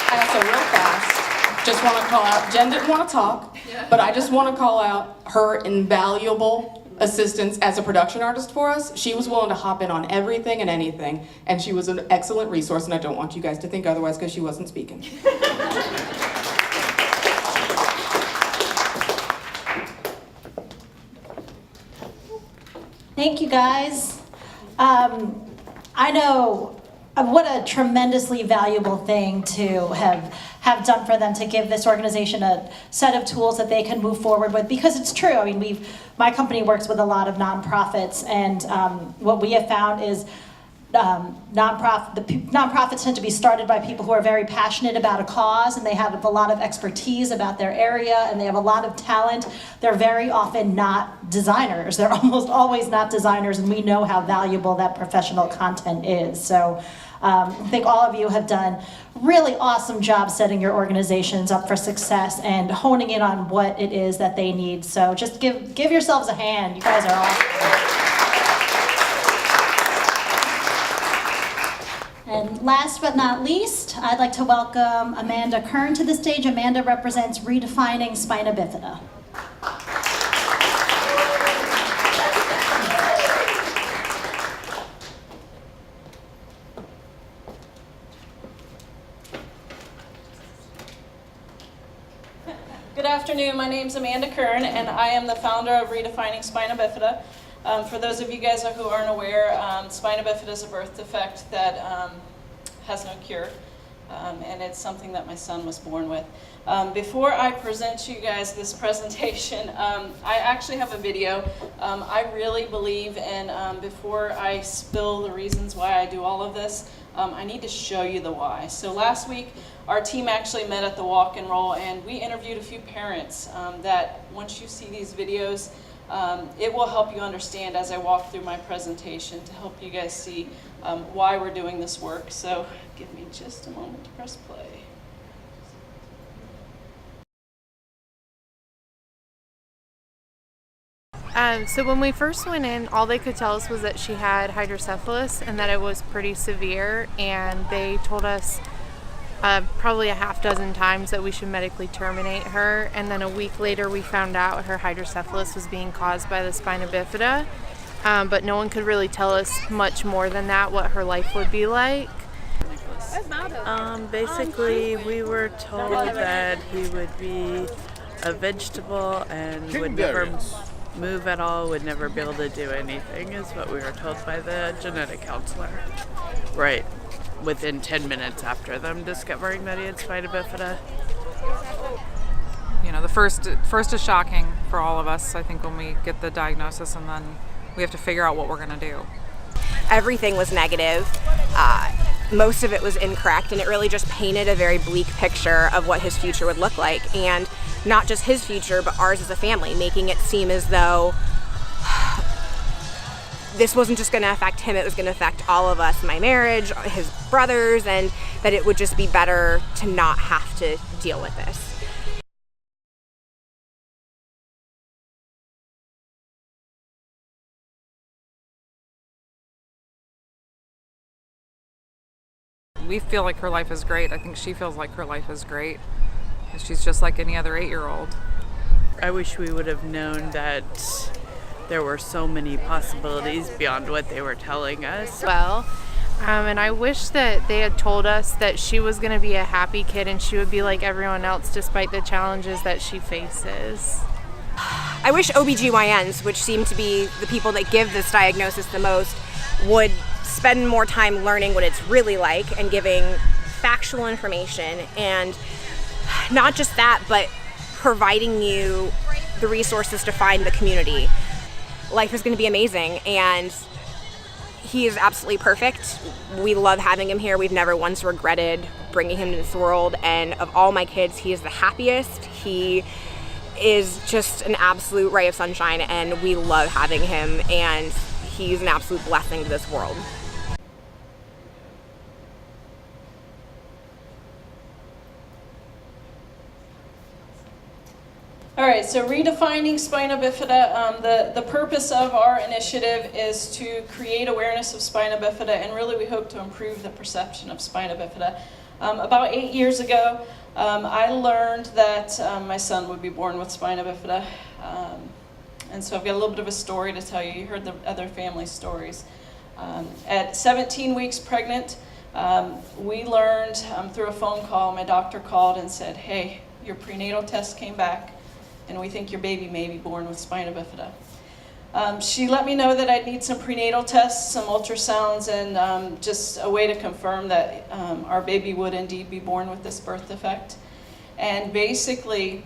I also real fast just want to call out, Jen didn't want to talk, but I just want to call out her invaluable assistance as a production artist for us. She was willing to hop in on everything and anything, and she was an excellent resource, and I don't want you guys to think otherwise because she wasn't speaking. Thank you, guys. I know what a tremendously valuable thing to have done for them, to give this organization a set of tools that they can move forward with, because it's true. I mean, my company works with a lot of nonprofits, and what we have found is nonprofits tend to be started by people who are very passionate about a cause, and they have a lot of expertise about their area, and they have a lot of talent. They're very often not designers. They're almost always not designers, and we know how valuable that professional content is. So I think all of you have done really awesome job setting your organizations up for success and honing in on what it is that they need. So just give yourselves a hand. You guys are awesome. And last but not least, I'd like to welcome Amanda Kern to the stage. Amanda represents Redefining Spina Bifida. Good afternoon, my name's Amanda Kern, and I am the founder of Redefining Spina Bifida. For those of you guys who aren't aware, spina bifida is a birth defect that has no cure, and it's something that my son was born with. Before I present to you guys this presentation, I actually have a video. I really believe in, before I spill the reasons why I do all of this, I need to show you the why. So last week, our team actually met at the Walk and Roll, and we interviewed a few parents that once you see these videos, it will help you understand as I walk through my presentation to help you guys see why we're doing this work. So give me just a moment to press play. So when we first went in, all they could tell us was that she had hydrocephalus and that it was pretty severe, and they told us probably a half dozen times that we should medically terminate her, and then a week later we found out her hydrocephalus was being caused by the spina bifida, but no one could really tell us much more than that what her life would be like. Basically, we were told that he would be a vegetable and would never move at all, would never be able to do anything, is what we were told by the genetic counselor. Right. Within 10 minutes after them discovering that he had spina bifida. You know, the first is shocking for all of us, I think, when we get the diagnosis, and then we have to figure out what we're going to do. Everything was negative. Most of it was incorrect, and it really just painted a very bleak picture of what his future would look like. And not just his future, but ours as a family, making it seem as though this wasn't just going to affect him, it was going to affect all of us, my marriage, his brothers, and that it would just be better to not have to deal with this. We feel like her life is great. I think she feels like her life is great. She's just like any other 8-year-old. I wish we would have known that there were so many possibilities beyond what they were telling us. Well, and I wish that they had told us that she was going to be a happy kid and she would be like everyone else despite the challenges that she faces. I wish OBGYNs, which seem to be the people that give this diagnosis the most, would spend more time learning what it's really like and giving factual information, and not just that, but providing you the resources to find the community. Life is going to be amazing, and he is absolutely perfect. We love having him here. We've never once regretted bringing him to this world. And of all my kids, he is the happiest. He is just an absolute ray of sunshine, and we love having him. And he's an absolute blessing to this world. All right, so redefining spina bifida. The purpose of our initiative is to create awareness of spina bifida, and really we hope to improve the perception of spina bifida. About 8 years ago, I learned that my son would be born with spina bifida. And so I've got a little bit of a story to tell you. You heard the other family stories. At 17 weeks pregnant, we learned through a phone call, my doctor called and said, hey, your prenatal test came back, and we think your baby may be born with spina bifida. She let me know that I'd need some prenatal tests, some ultrasounds, and just a way to confirm that our baby would indeed be born with this birth defect. And basically,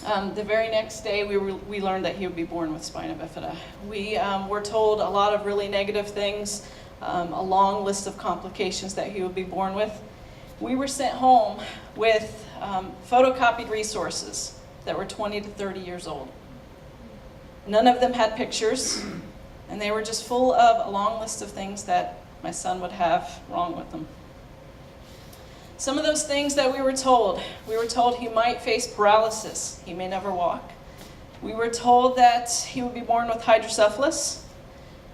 the very next day, we learned that he would be born with spina bifida. We were told a lot of really negative things, a long list of complications that he would be born with. We were sent home with photocopied resources that were 20 to 30 years old. None of them had pictures, and they were just full of a long list of things that my son would have wrong with them. Some of those things that we were told he might face paralysis, he may never walk. We were told that he would be born with hydrocephalus,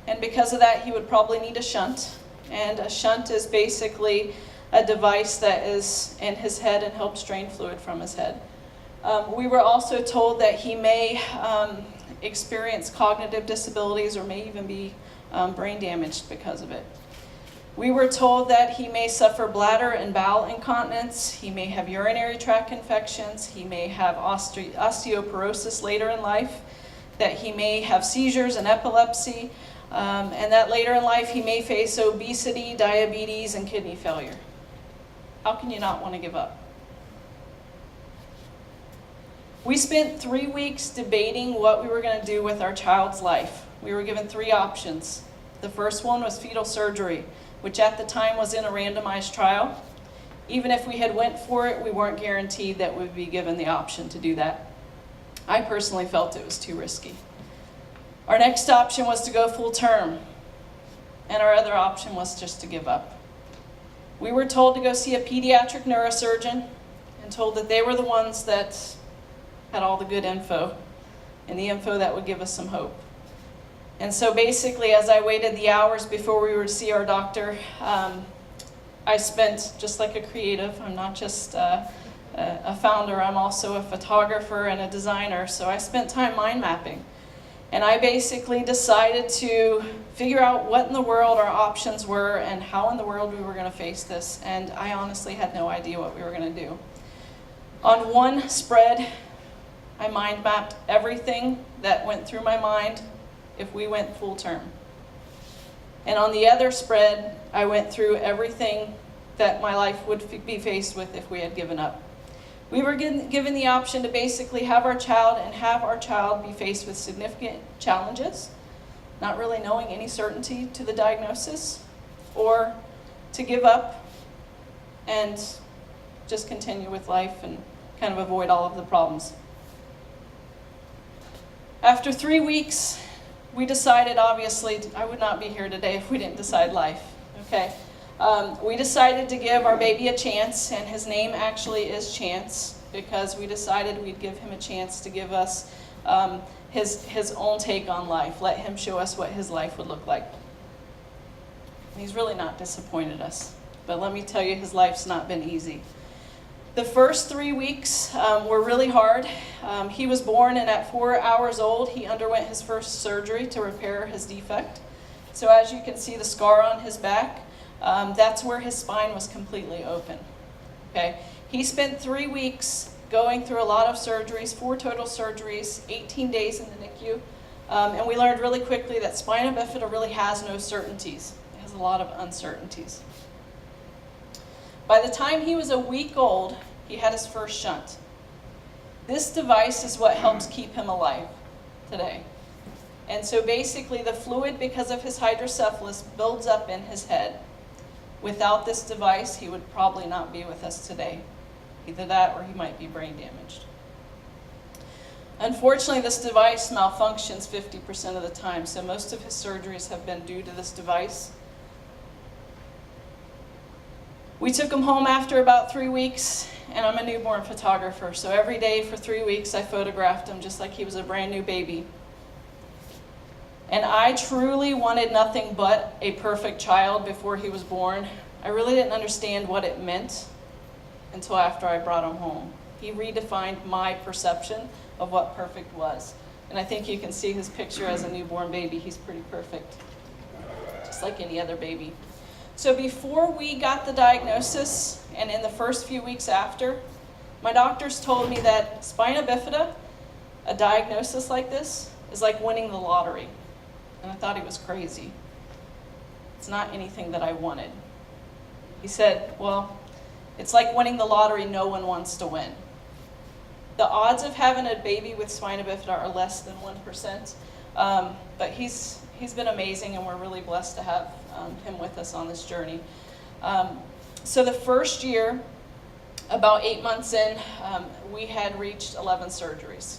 and because of that he would probably need a shunt. And a shunt is basically a device that is in his head and helps drain fluid from his head. We were also told that he may experience cognitive disabilities or may even be brain damaged because of it. We were told that he may suffer bladder and bowel incontinence, he may have urinary tract infections, he may have osteoporosis later in life, that he may have seizures and epilepsy, and that later in life he may face obesity, diabetes, and kidney failure. How can you not want to give up? We spent 3 weeks debating what we were going to do with our child's life. We were given 3 options. The first one was fetal surgery, which at the time was in a randomized trial. Even if we had went for it, we weren't guaranteed that we'd be given the option to do that. I personally felt it was too risky. Our next option was to go full term, and our other option was just to give up. We were told to go see a pediatric neurosurgeon and told that they were the ones that had all the good info and the info that would give us some hope. And so basically, as I waited the hours before we were to see our doctor, I spent, just like a creative, I'm not just a founder, I'm also a photographer and a designer, so I spent time mind mapping. And I basically decided to figure out what in the world our options were and how in the world we were going to face this, and I honestly had no idea what we were going to do. On one spread, I mind mapped everything that went through my mind if we went full term. And on the other spread, I went through everything that my life would be faced with if we had given up. We were given the option to basically have our child be faced with significant challenges, not really knowing any certainty to the diagnosis, or to give up and just continue with life and kind of avoid all of the problems. After 3 weeks, we decided, obviously, I would not be here today if we didn't decide life, okay? We decided to give our baby a chance, and his name actually is Chance, because we decided we'd give him a chance to give us his own take on life, let him show us what his life would look like. And he's really not disappointed us, but let me tell you, his life's not been easy. The first 3 weeks were really hard. He was born, and at 4 hours old, he underwent his first surgery to repair his defect. So as you can see the scar on his back, that's where his spine was completely open. Okay? He spent 3 weeks going through a lot of surgeries, 4 total surgeries, 18 days in the NICU, and we learned really quickly that spina bifida really has no certainties. It has a lot of uncertainties. By the time he was a week old, he had his first shunt. This device is what helps keep him alive today. And so basically the fluid, because of his hydrocephalus, builds up in his head. Without this device, he would probably not be with us today. Either that or he might be brain damaged. Unfortunately, this device malfunctions 50% of the time, so most of his surgeries have been due to this device. We took him home after about 3 weeks, and I'm a newborn photographer, so every day for 3 weeks I photographed him just like he was a brand new baby. And I truly wanted nothing but a perfect child before he was born. I really didn't understand what it meant until after I brought him home. He redefined my perception of what perfect was. And I think you can see his picture as a newborn baby. He's pretty perfect, just like any other baby. So before we got the diagnosis, and in the first few weeks after, my doctors told me that spina bifida, a diagnosis like this, is like winning the lottery. And I thought he was crazy. It's not anything that I wanted. He said, well, it's like winning the lottery no one wants to win. The odds of having a baby with spina bifida are less than 1%, but he's been amazing, and we're really blessed to have him with us on this journey. So the first year, about 8 months in, we had reached 11 surgeries.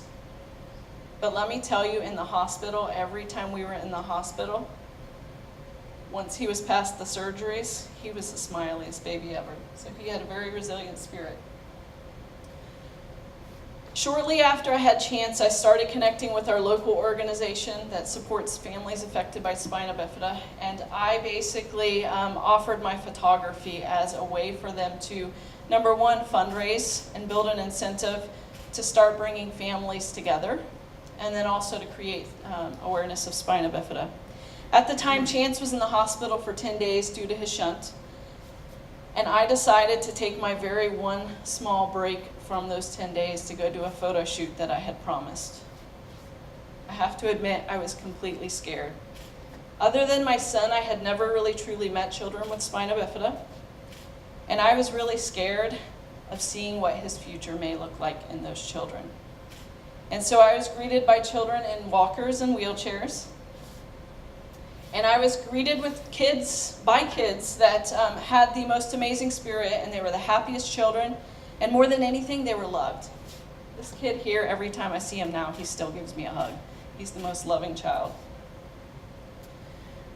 But let me tell you, in the hospital, every time we were in the hospital, once he was past the surgeries, he was the smiliest baby ever. So he had a very resilient spirit. Shortly after I had Chance, I started connecting with our local organization that supports families affected by spina bifida, and I basically offered my photography as a way for them to, number one, fundraise and build an incentive to start bringing families together, and then also to create awareness of spina bifida. At the time, Chance was in the hospital for 10 days due to his shunt, and I decided to take my very one small break from those 10 days to go do a photo shoot that I had promised. I have to admit, I was completely scared. Other than my son, I had never really truly met children with spina bifida, and I was really scared of seeing what his future may look like in those children. And so I was greeted by children in walkers and wheelchairs, and I was greeted with kids that had the most amazing spirit, and they were the happiest children, and more than anything, they were loved. This kid here, every time I see him now, he still gives me a hug. He's the most loving child.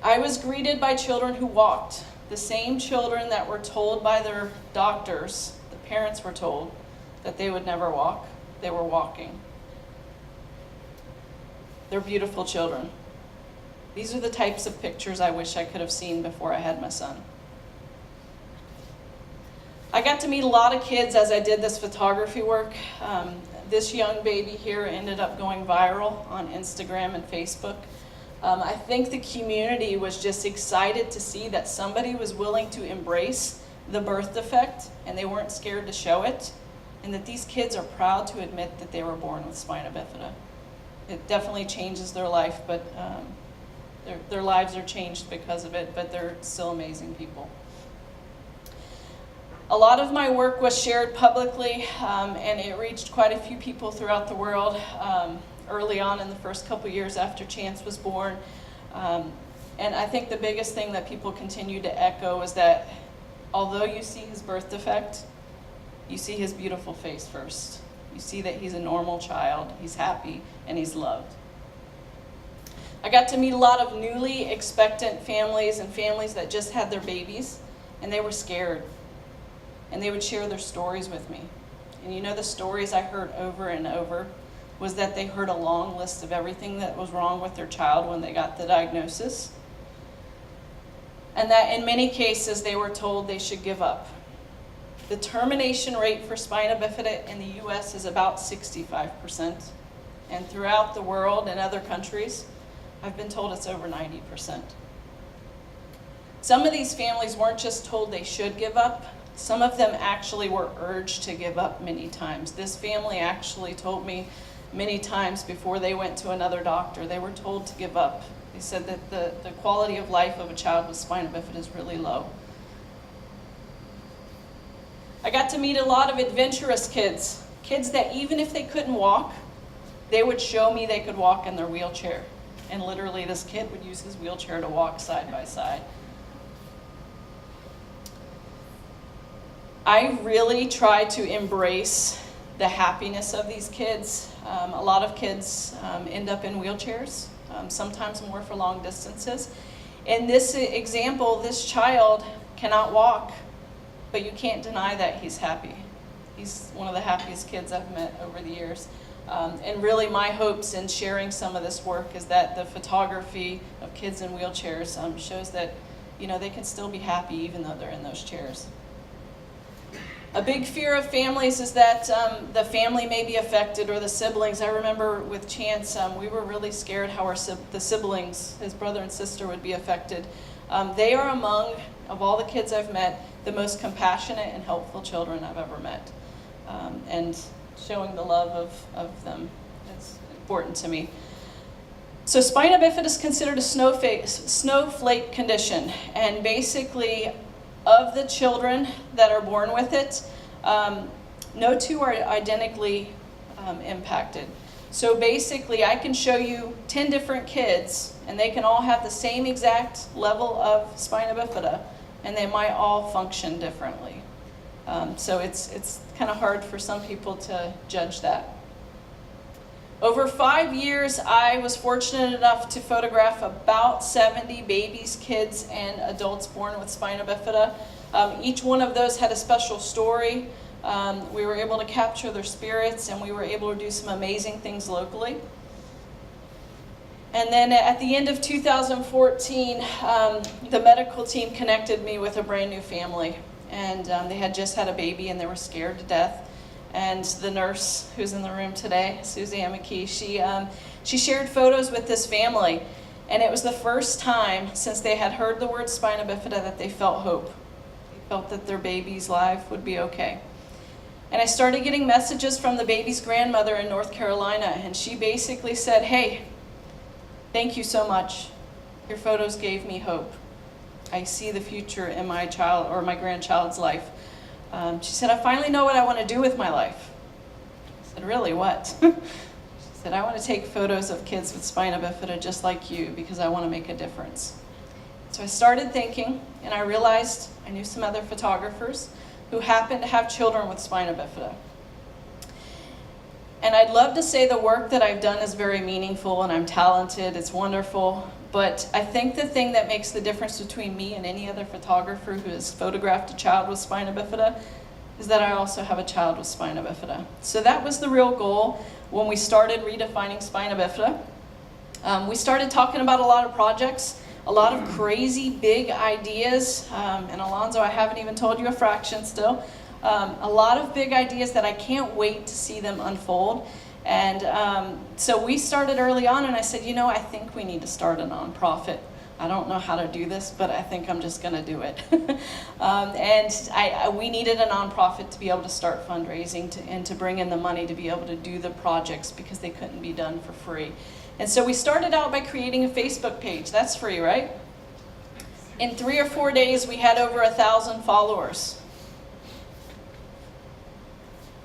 I was greeted by children who walked, the same children that were told by their doctors, the parents were told, that they would never walk. They were walking. They're beautiful children. These are the types of pictures I wish I could have seen before I had my son. I got to meet a lot of kids as I did this photography work. This young baby here ended up going viral on Instagram and Facebook. I think the community was just excited to see that somebody was willing to embrace the birth defect, and they weren't scared to show it, and that these kids are proud to admit that they were born with spina bifida. It definitely changes their life, but their lives are changed because of it, but they're still amazing people. A lot of my work was shared publicly, and it reached quite a few people throughout the world early on in the first couple years after Chance was born. And I think the biggest thing that people continue to echo is that although you see his birth defect, you see his beautiful face first. You see that he's a normal child, he's happy, and he's loved. I got to meet a lot of newly expectant families and families that just had their babies, and they were scared. And they would share their stories with me. And you know, the stories I heard over and over was that they heard a long list of everything that was wrong with their child when they got the diagnosis. And that in many cases they were told they should give up. The termination rate for spina bifida in the US is about 65%. And throughout the world and other countries, I've been told it's over 90%. Some of these families weren't just told they should give up, some of them actually were urged to give up many times. This family actually told me many times before they went to another doctor, they were told to give up. They said that the quality of life of a child with spina bifida is really low. I got to meet a lot of adventurous kids, kids that even if they couldn't walk, they would show me they could walk in their wheelchair. and literally this kid would use his wheelchair to walk side by side. I really try to embrace the happiness of these kids. A lot of kids end up in wheelchairs, sometimes more for long distances. In this example, this child cannot walk, but you can't deny that he's happy. He's one of the happiest kids I've met over the years. And really my hopes in sharing some of this work is that the photography of kids in wheelchairs shows that, you know, they can still be happy even though they're in those chairs. A big fear of families is that the family may be affected, or the siblings. I remember with Chance, we were really scared how the siblings, his brother and sister, would be affected. They are among, of all the kids I've met, the most compassionate and helpful children I've ever met. And showing the love of them, that's important to me. So spina bifida is considered a snowflake condition, and basically of the children that are born with it, no two are identically impacted. So basically I can show you 10 different kids and they can all have the same exact level of spina bifida and they might all function differently. So it's kind of hard for some people to judge that. Over 5 years, I was fortunate enough to photograph about 70 babies, kids, and adults born with spina bifida. Each one of those had a special story. We were able to capture their spirits, and we were able to do some amazing things locally. And then at the end of 2014, the medical team connected me with a brand new family. And they had just had a baby, and they were scared to death. And the nurse who's in the room today, Suzanne McKee, she shared photos with this family. And it was the first time since they had heard the word spina bifida that they felt hope. They felt that their baby's life would be okay. And I started getting messages from the baby's grandmother in North Carolina, and she basically said, "Hey, thank you so much. Your photos gave me hope. I see the future in my child or my grandchild's life." She said, "I finally know what I want to do with my life." I said, "Really, what?" She said, "I want to take photos of kids with spina bifida just like you because I want to make a difference." So I started thinking, and I realized I knew some other photographers who happened to have children with spina bifida. And I'd love to say the work that I've done is very meaningful and I'm talented, it's wonderful, but I think the thing that makes the difference between me and any other photographer who has photographed a child with spina bifida is that I also have a child with spina bifida. So that was the real goal when we started Redefining Spina Bifida. We started talking about a lot of projects, a lot of crazy big ideas, and Alonzo, I haven't even told you a fraction still. A lot of big ideas that I can't wait to see them unfold. And so we started early on, and I said, you know, I think we need to start a nonprofit. I don't know how to do this, but I think I'm just going to do it. We needed a nonprofit to be able to start fundraising and to bring in the money to be able to do the projects because they couldn't be done for free. And so we started out by creating a Facebook page. That's free, right? In 3 or 4 days, we had over 1,000 followers.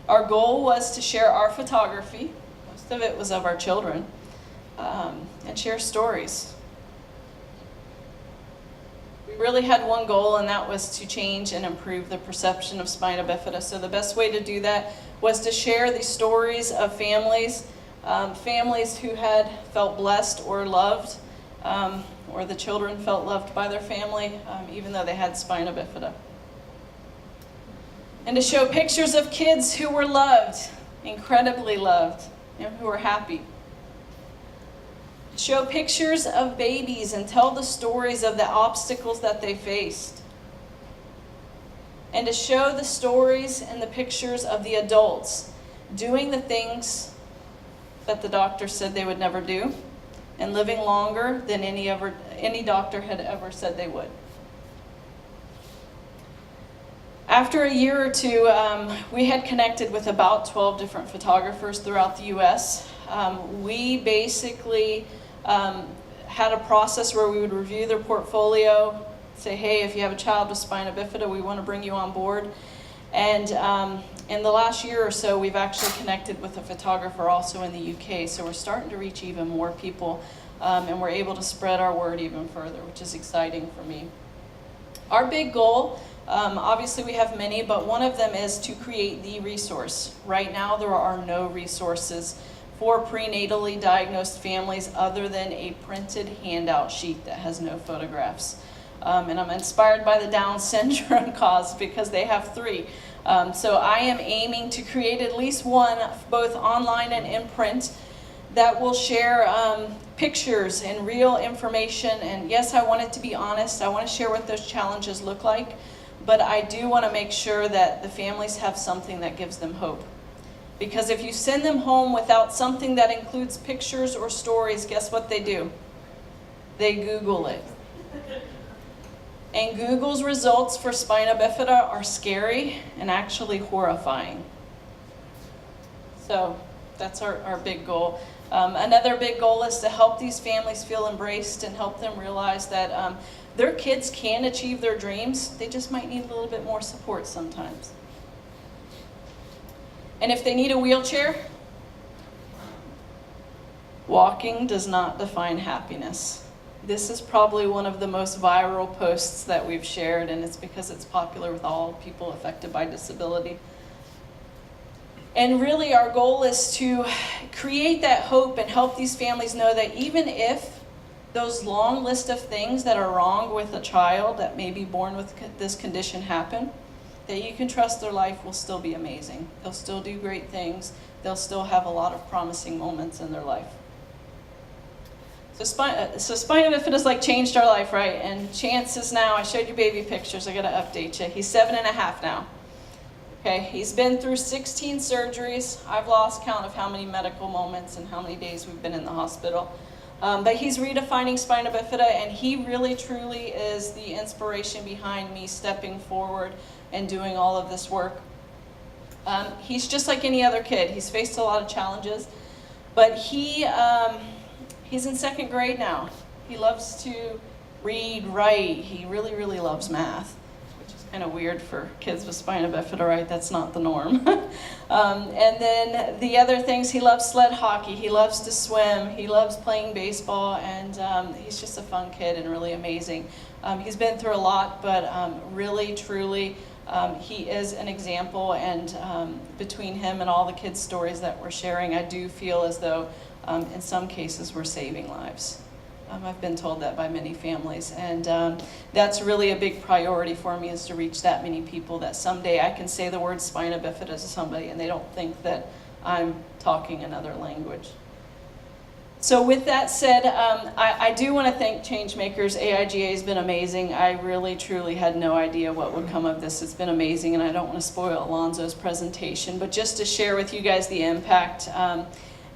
Our goal was to share our photography, most of it was of our children, and share stories. We really had one goal, and that was to change and improve the perception of spina bifida. So the best way to do that was to share the stories of families, families who had felt blessed or loved, or the children felt loved by their family, even though they had spina bifida. And to show pictures of kids who were loved, incredibly loved, who were happy. To show pictures of babies and tell the stories of the obstacles that they faced. And to show the stories and the pictures of the adults doing the things that the doctor said they would never do and living longer than any doctor had ever said they would. After a year or two, we had connected with about 12 different photographers throughout the US. We basically had a process where we would review their portfolio, say, hey, if you have a child with spina bifida, we want to bring you on board. And in the last year or so, we've actually connected with a photographer also in the UK, so we're starting to reach even more people and we're able to spread our word even further, which is exciting for me. Our big goal, obviously we have many, but one of them is to create the resource. Right now there are no resources for prenatally diagnosed families other than a printed handout sheet that has no photographs. And I'm inspired by the Down syndrome cause because they have 3. So I am aiming to create at least one, both online and in print, that will share pictures and real information. And yes, I want it to be honest. I want to share what those challenges look like. But I do want to make sure that the families have something that gives them hope. Because if you send them home without something that includes pictures or stories, guess what they do? They Google it. And Google's results for spina bifida are scary and actually horrifying. So that's our big goal. Another big goal is to help these families feel embraced and help them realize that their kids can achieve their dreams. They just might need a little bit more support sometimes. And if they need a wheelchair, walking does not define happiness. This is probably one of the most viral posts that we've shared, and it's because it's popular with all people affected by disability. And really our goal is to create that hope and help these families know that even if those long list of things that are wrong with a child that may be born with this condition happen, that you can trust their life will still be amazing. They'll still do great things. They'll still have a lot of promising moments in their life. So spina bifida's like changed our life, right? And Chance is now, I showed you baby pictures, I gotta update you. He's 7.5 now. Okay, he's been through 16 surgeries. I've lost count of how many medical moments and how many days we've been in the hospital. But he's redefining spina bifida, and he really truly is the inspiration behind me stepping forward and doing all of this work. He's just like any other kid. He's faced a lot of challenges, but he's in 2nd grade now. He loves to read, write. He really, really loves math, which is kind of weird for kids with spina bifida, right? That's not the norm. And then the other things, he loves sled hockey. He loves to swim. He loves playing baseball, and he's just a fun kid and really amazing. He's been through a lot, but really, truly, he is an example, and between him and all the kids' stories that we're sharing, I do feel as though in some cases we're saving lives. I've been told that by many families, and that's really a big priority for me, is to reach that many people, that someday I can say the word spina bifida to somebody and they don't think that I'm talking another language. So with that said, I do want to thank Changemakers. AIGA has been amazing. I really, truly had no idea what would come of this. It's been amazing, and I don't want to spoil Alonzo's presentation, but just to share with you guys the impact,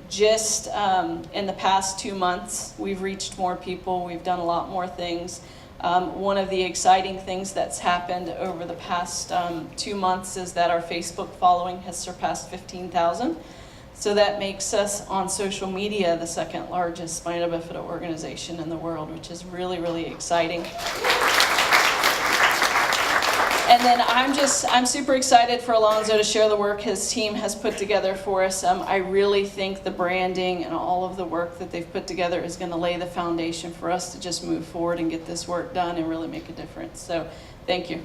just in the past 2 months, we've reached more people. We've done a lot more things. One of the exciting things that's happened over the past 2 months is that our Facebook following has surpassed 15,000. So that makes us on social media the 2nd largest spina bifida organization in the world, which is really, really exciting. And then I'm super excited for Alonzo to share the work his team has put together for us. I really think the branding and all of the work that they've put together is going to lay the foundation for us to just move forward and get this work done and really make a difference. So thank you.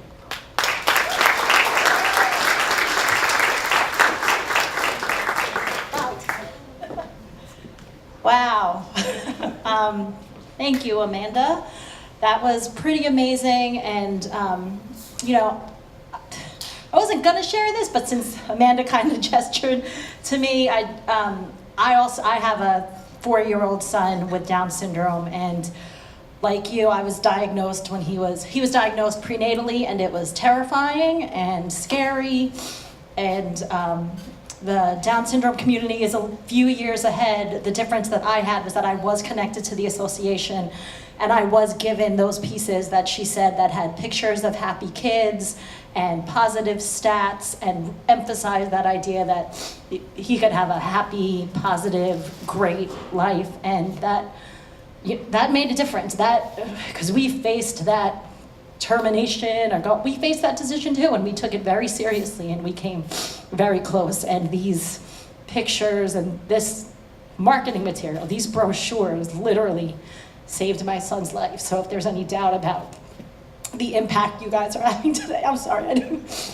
Wow. Thank you, Amanda. That was pretty amazing, and you know, I wasn't gonna share this, but since Amanda kind of gestured to me, I have a 4-year-old son with Down syndrome, and like you, I was diagnosed when he was diagnosed prenatally, and it was terrifying and scary, and the Down syndrome community is a few years ahead. The difference that I had was that I was connected to the association, and I was given those pieces that she said that had pictures of happy kids and positive stats, and emphasized that idea that he could have a happy, positive, great life, and that made a difference. Because we faced that termination, we faced that decision too, and we took it very seriously, and we came very close. And these pictures and this marketing material. These brochures literally saved my son's life. So if there's any doubt about the impact you guys are having today, I'm sorry.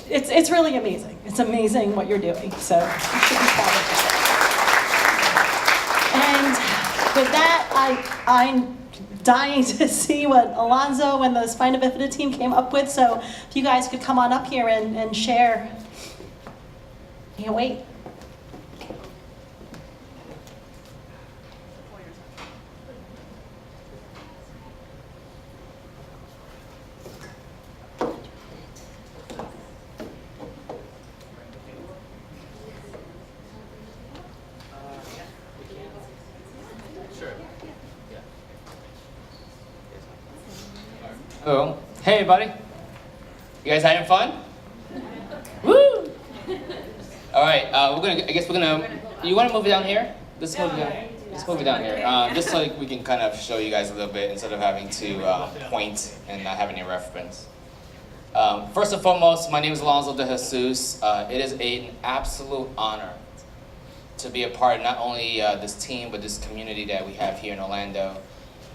It's really amazing. It's amazing what you're doing. So you should be proud of yourself. And with that, I'm dying to see what Alonzo and the Spina Bifida team came up with. So if you guys could come on up here and share. Can't wait. Hello. Hey, everybody. You guys having fun? Woo! All right. You want to move it down here? Let's move it down. Let's move it down here. Just so we can kind of show you guys a little bit instead of having to point and not having any reference. First and foremost, my name is Alonzo de Jesus. It is an absolute honor to be a part of not only this team, but this community that we have here in Orlando.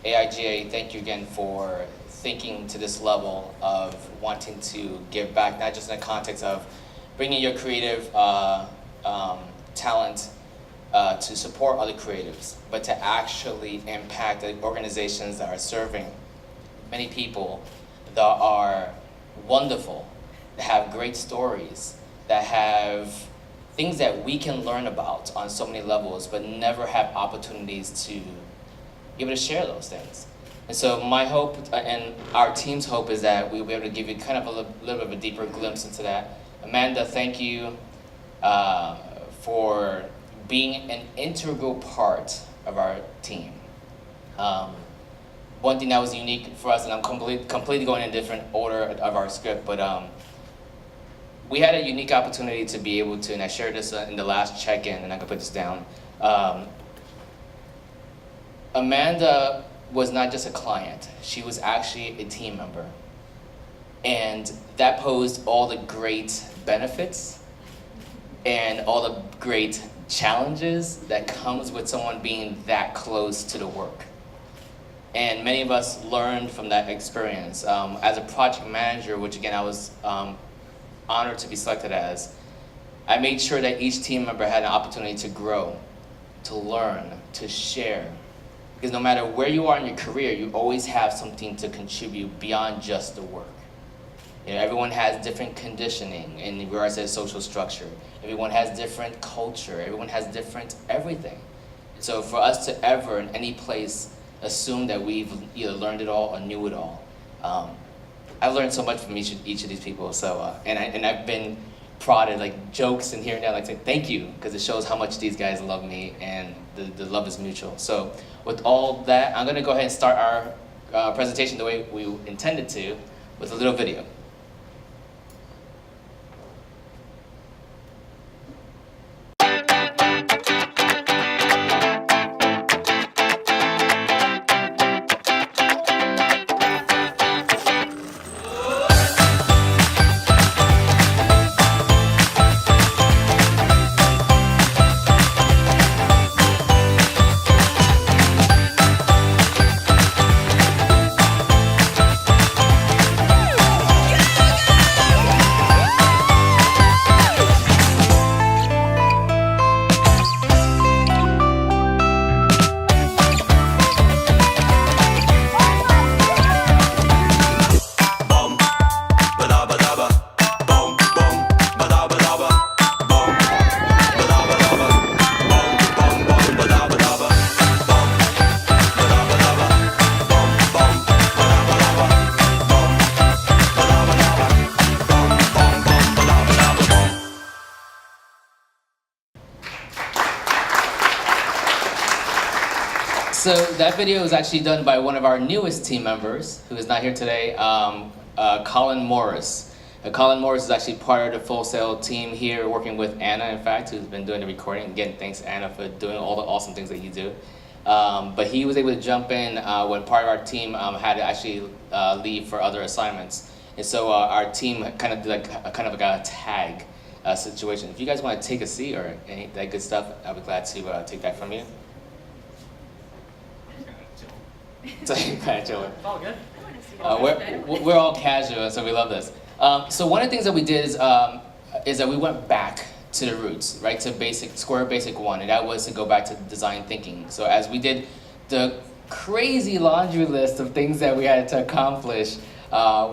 AIGA, thank you again for thinking to this level of wanting to give back, not just in the context of bringing your creative talent to support other creatives, but to actually impact the organizations that are serving many people that are wonderful, that have great stories, that have things that we can learn about on so many levels, but never have opportunities to be able to share those things. And so my hope and our team's hope is that we'll be able to give you kind of a little bit of a deeper glimpse into that. Amanda, thank you for being an integral part of our team. One thing that was unique for us, and I'm completely going in a different order of our script, but we had a unique opportunity to be able to, and I shared this in the last check-in, and I can put this down. Amanda was not just a client, she was actually a team member. And that posed all the great benefits and all the great challenges that comes with someone being that close to the work. And many of us learned from that experience. As a project manager, which again I was honored to be selected as, I made sure that each team member had an opportunity to grow, to learn, to share. Because no matter where you are in your career, you always have something to contribute beyond just the work. You know, everyone has different conditioning in regards to social structure. Everyone has different culture. Everyone has different everything. So for us to ever, in any place, assume that we've either learned it all or knew it all, I've learned so much from each of these people. So and I've been prodded, like jokes and here and there, like say thank you, because it shows how much these guys love me, and the love is mutual. So with all that, I'm gonna go ahead and start our presentation the way we intended to, with a little video. So that video was actually done by one of our newest team members, who is not here today, Colin Morris. Colin Morris is actually part of the Full Sail team here, working with Anna, in fact, who's been doing the recording. Again, thanks Anna for doing all the awesome things that you do. But he was able to jump in when part of our team had to actually leave for other assignments. And so our team kind of did like a tag situation. If you guys want to take a seat or any that good stuff, I'll be glad to take that from you. So kind of chilling. It's all good. We're all casual, so we love this. So one of the things that we did is that we went back to the roots, right, to basic one, and that was to go back to design thinking. So as we did the crazy laundry list of things that we had to accomplish,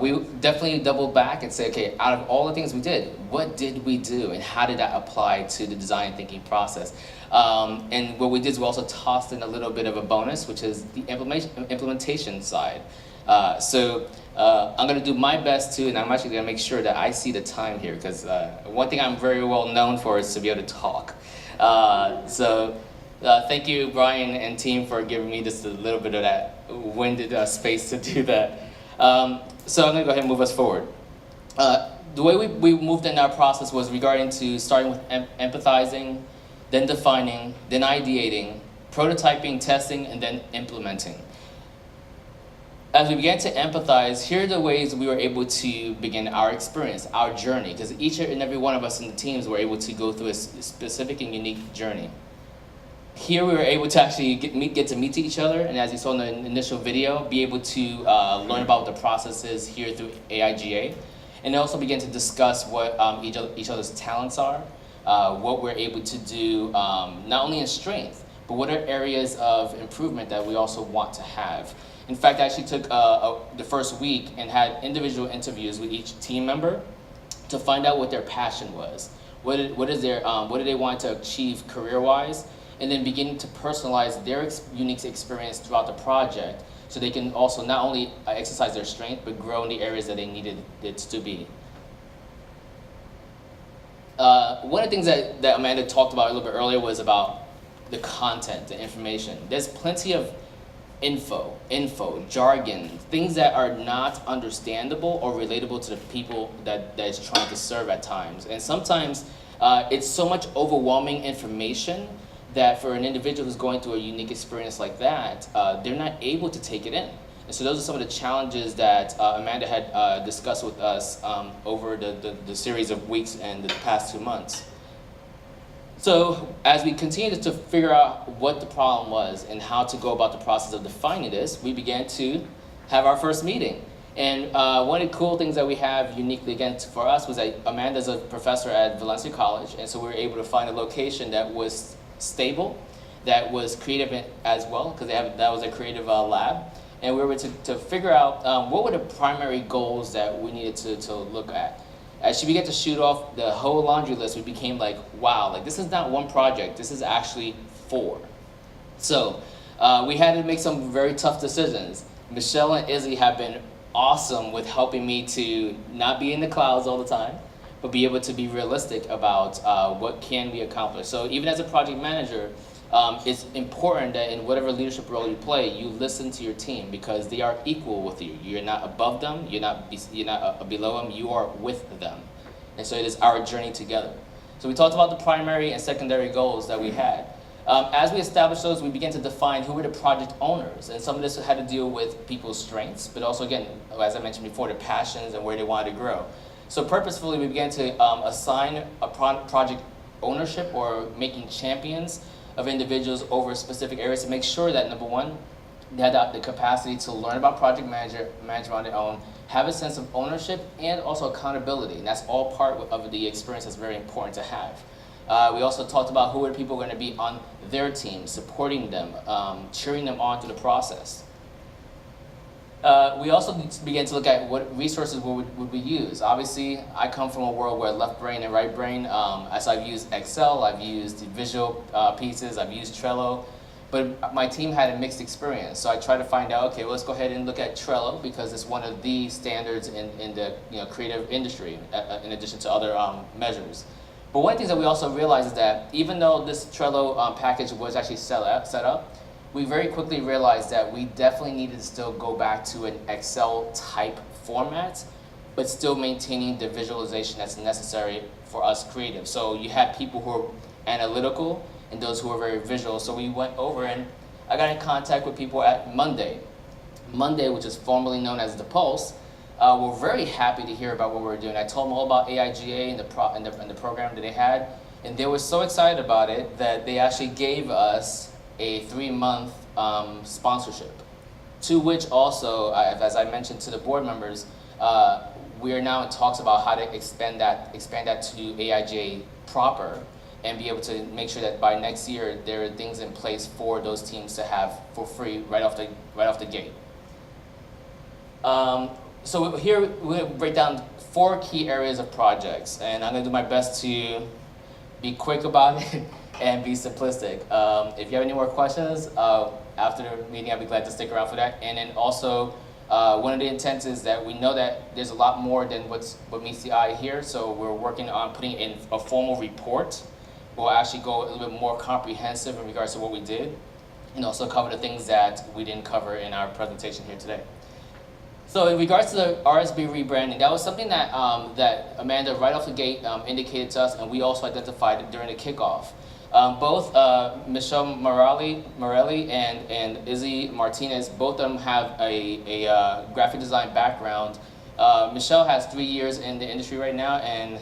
we definitely doubled back and said, okay, out of all the things we did, what did we do, and how did that apply to the design thinking process? And what we did is we also tossed in a little bit of a bonus, which is the implementation side. So I'm going to do my best too, and I'm actually going to make sure that I see the time here, because one thing I'm very well known for is to be able to talk. Thank you, Brian and team, for giving me just a little bit of that winded space to do that. So I'm going to go ahead and move us forward. The way we moved in our process was regarding to starting with empathizing, then defining, then ideating, prototyping, testing, and then implementing. As we began to empathize, here are the ways we were able to begin our experience, our journey, because each and every one of us in the teams were able to go through a specific and unique journey. Here we were able to actually get to meet each other, and as you saw in the initial video, be able to learn about the processes here through AIGA, and also begin to discuss what each other's talents are, what we're able to do not only in strength, but what are areas of improvement that we also want to have. In fact, I actually took the first week and had individual interviews with each team member to find out what their passion was. What do they want to achieve career-wise? And then begin to personalize their unique experience throughout the project so they can also not only exercise their strength, but grow in the areas that they needed it to be. One of the things that Amanda talked about a little bit earlier was about the content, the information. There's plenty of info, jargon, things that are not understandable or relatable to the people that is trying to serve at times. And sometimes it's so much overwhelming information that for an individual who's going through a unique experience like that, they're not able to take it in. And so those are some of the challenges that Amanda had discussed with us over the series of weeks and the past 2 months. So as we continued to figure out what the problem was and how to go about the process of defining this, we began to have our first meeting. And one of the cool things that we have uniquely again for us was that Amanda's a professor at Valencia College, and so we were able to find a location that was stable, that was creative as well, because that was a creative lab. And we were able to figure out what were the primary goals that we needed to look at. As she began to shoot off the whole laundry list, we became like, wow, like this is not one project, this is actually 4. So we had to make some very tough decisions. Michelle and Izzy have been awesome with helping me to not be in the clouds all the time, but be able to be realistic about what can be accomplished. So even as a project manager, it's important that in whatever leadership role you play, you listen to your team because they are equal with you. You're not above them, you're not below them, you are with them. And so it is our journey together. So we talked about the primary and secondary goals that we had. As we established those, we began to define who were the project owners. And some of this had to deal with people's strengths, but also again, as I mentioned before, their passions and where they wanted to grow. So purposefully, we began to assign a project ownership or making champions of individuals over specific areas to make sure that, number one, they had the capacity to learn about project management on their own, have a sense of ownership, and also accountability. And that's all part of the experience that's very important to have. We also talked about who are the people going to be on their team, supporting them, cheering them on through the process. We also began to look at what resources would we use. Obviously, I come from a world where left brain and right brain, as I've used Excel, I've used visual pieces, I've used Trello, but my team had a mixed experience. So I tried to find out, okay, well, let's go ahead and look at Trello because it's one of the standards in the creative industry, in addition to other measures. But one of the things that we also realized is that even though this Trello package was actually set up, we very quickly realized that we definitely needed to still go back to an Excel type format, but still maintaining the visualization that's necessary for us creative. So you had people who are analytical and those who are very visual. So we went over and I got in contact with people at Monday, which is formerly known as The Pulse. We're very happy to hear about what we're doing. I told them all about AIGA and the program that they had, and they were so excited about it that they actually gave us a 3-month sponsorship. To which also, as I mentioned to the board members, we are now in talks about how to expand that to AIGA proper, and be able to make sure that by next year there are things in place for those teams to have for free right off the gate. So here we'll break down 4 key areas of projects, and I'm going to do my best to be quick about it and be simplistic. If you have any more questions after the meeting, I'd be glad to stick around for that. And then also, one of the intents is that we know that there's a lot more than what meets the eye here, so we're working on putting in a formal report. We'll actually go a little bit more comprehensive in regards to what we did, and also cover the things that we didn't cover in our presentation here today. So in regards to the RSB rebranding, that was something that, that Amanda right off the gate indicated to us, and we also identified during the kickoff. Both Michelle Morelli and Izzy Martinez, both of them have a graphic design background. Michelle has 3 years in the industry right now, and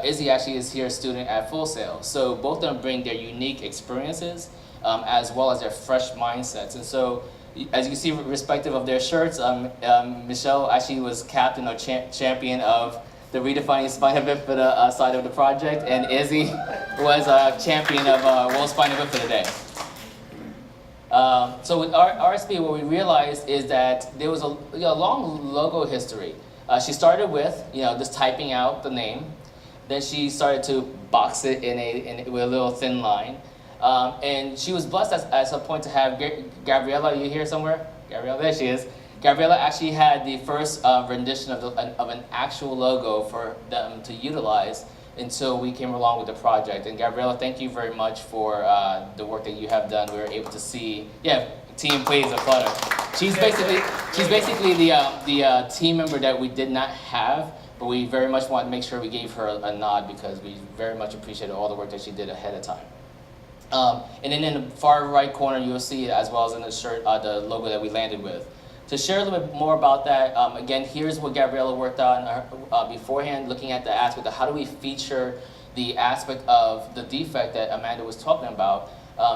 Izzy actually is here a student at Full Sail. So both of them bring their unique experiences as well as their fresh mindsets. And so, as you can see, respective of their shirts, Michelle actually was captain or champion of the Redefining Spina Bifida side of the project, and Izzy was a champion of World Spina Bifida Day. So with RSB, what we realized is that there was a long logo history. She started with just typing out the name. Then she started to box it with a little thin line. And she was blessed at some point to have Gabriella. You here somewhere? Gabriella, there she is. Gabriella actually had the first rendition of an actual logo for them to utilize until we came along with the project. And Gabriella, thank you very much for the work that you have done. We were able to see, team please applaud her. She's basically the team member that we did not have, but we very much wanted to make sure we gave her a nod because we very much appreciated all the work that she did ahead of time. And then in the far right corner, you'll see, as well as in the shirt, the logo that we landed with. To share a little bit more about that, again, here's what Gabriella worked on beforehand, looking at the aspect of how do we feature the aspect of the defect that Amanda was talking about.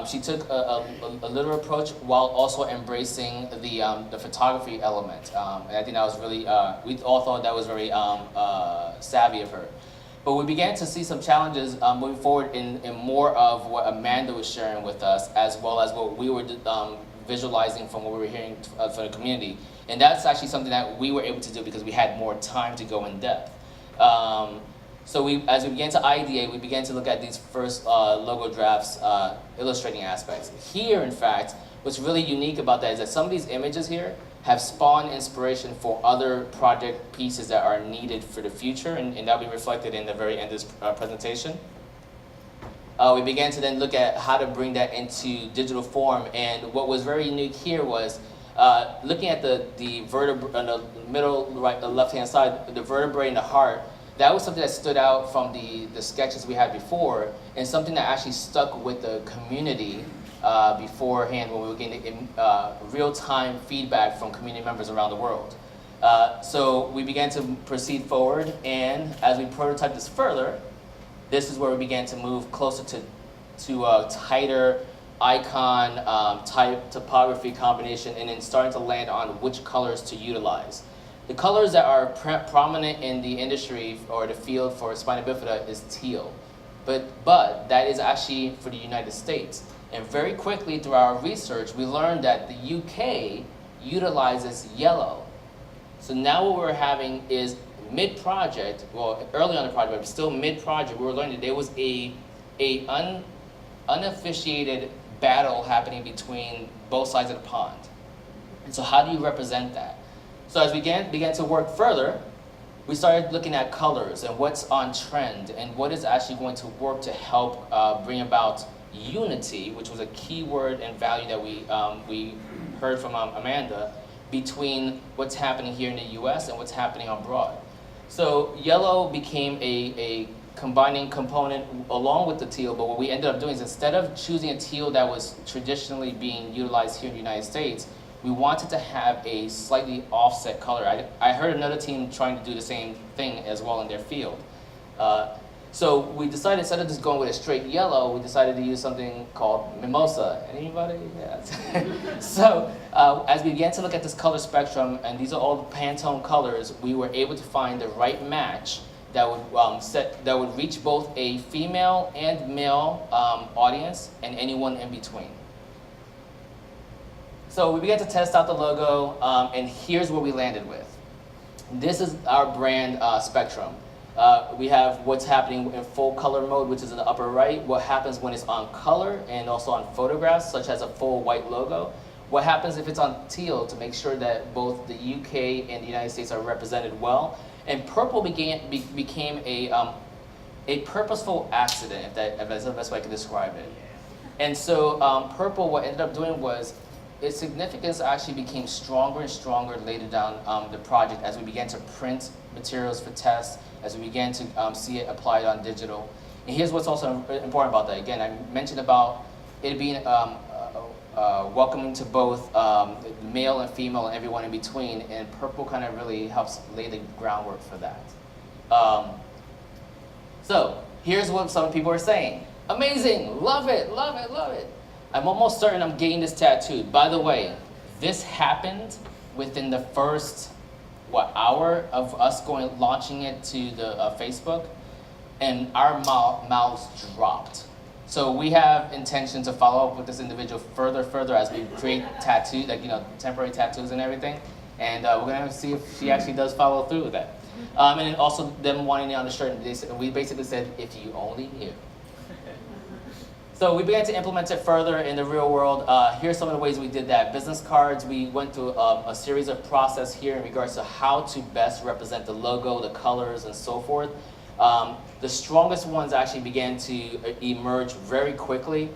She took a literal approach while also embracing the photography element. And I think that was really, we all thought that was very savvy of her. But we began to see some challenges moving forward in more of what Amanda was sharing with us, as well as what we were visualizing from what we were hearing from the community. And that's actually something that we were able to do because we had more time to go in depth. So as we began to ideate, we began to look at these first logo drafts, illustrating aspects. Here, in fact, what's really unique about that is that some of these images here have spawned inspiration for other project pieces that are needed for the future, and that'll be reflected in the very end of this presentation. We began to then look at how to bring that into digital form, and what was very unique here was looking at the vertebrae on the middle right, the left-hand side, the vertebrae and the heart. That was something that stood out from the sketches we had before, and something that actually stuck with the community beforehand when we were getting real-time feedback from community members around the world. So we began to proceed forward, and as we prototyped this further, this is where we began to move closer to a tighter icon type topography combination, and then starting to land on which colors to utilize. The colors that are prominent in the industry or the field for spina bifida is teal, but that is actually for the United States. And very quickly through our research, we learned that the UK utilizes yellow. So now what we're having is mid-project, well, early on the project, but still mid-project, we were learning that there was a unofficiated battle happening between both sides of the pond. And so how do you represent that? So as we began to work further, we started looking at colors and what's on trend and what is actually going to work to help bring about unity, which was a key word and value that we heard from Amanda, between what's happening here in the US and what's happening abroad. So yellow became a combining component along with the teal, but what we ended up doing is instead of choosing a teal that was traditionally being utilized here in the United States, we wanted to have a slightly offset color. I heard another team trying to do the same thing as well in their field. So we decided, instead of just going with a straight yellow, we decided to use something called mimosa. Anybody? Yeah. So as we began to look at this color spectrum, and these are all Pantone colors, we were able to find the right match that would reach both a female and male audience and anyone in between. So we began to test out the logo, and here's what we landed with. This is our brand spectrum. We have what's happening in full color mode, which is in the upper right, what happens when it's on color and also on photographs, such as a full white logo. What happens if it's on teal, to make sure that both the UK and the United States are represented well. And purple became a purposeful accident, if that's the best way I can describe it. And so purple, what ended up doing was, its significance actually became stronger and stronger later down the project as we began to print materials for tests, as we began to see it applied on digital. And here's what's also important about that. Again, I mentioned about it being welcoming to both male and female and everyone in between, and purple kind of really helps lay the groundwork for that. So here's what some people are saying. Amazing, love it, love it, love it. I'm almost certain I'm getting this tattooed. By the way, this happened within the first, hour of us launching it to the Facebook, and our mouths dropped. So we have intention to follow up with this individual further as we create tattoos, temporary tattoos and everything. And we're gonna see if she actually does follow through with that. And then also them wanting it on the shirt, and we basically said, if you only knew. So we began to implement it further in the real world. Here's some of the ways we did that. Business cards, we went through a series of process here in regards to how to best represent the logo, the colors, and so forth. The strongest ones actually began to emerge very quickly,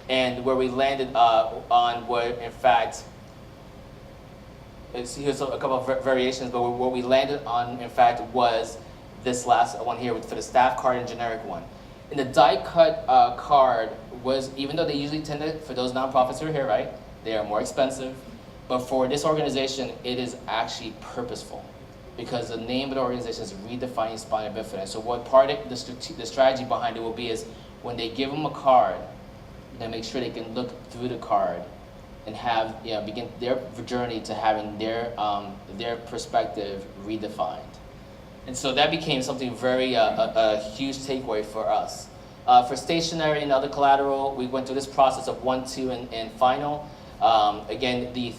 and where we landed on what, in fact, here's a couple of variations, but what we landed on, in fact, was this last one here for the staff card and generic one. And the die-cut card was, even though they usually tend to, for those nonprofits who are here, right, they are more expensive, but for this organization, it is actually purposeful, because the name of the organization is Redefining Spina Bifida. So what part of the strategy behind it will be is, when they give them a card, they make sure they can look through the card and have, begin their journey to having their perspective redefined. And so that became something very, a huge takeaway for us. For stationery and other collateral, we went through this process of 1, 2, and final. Again, the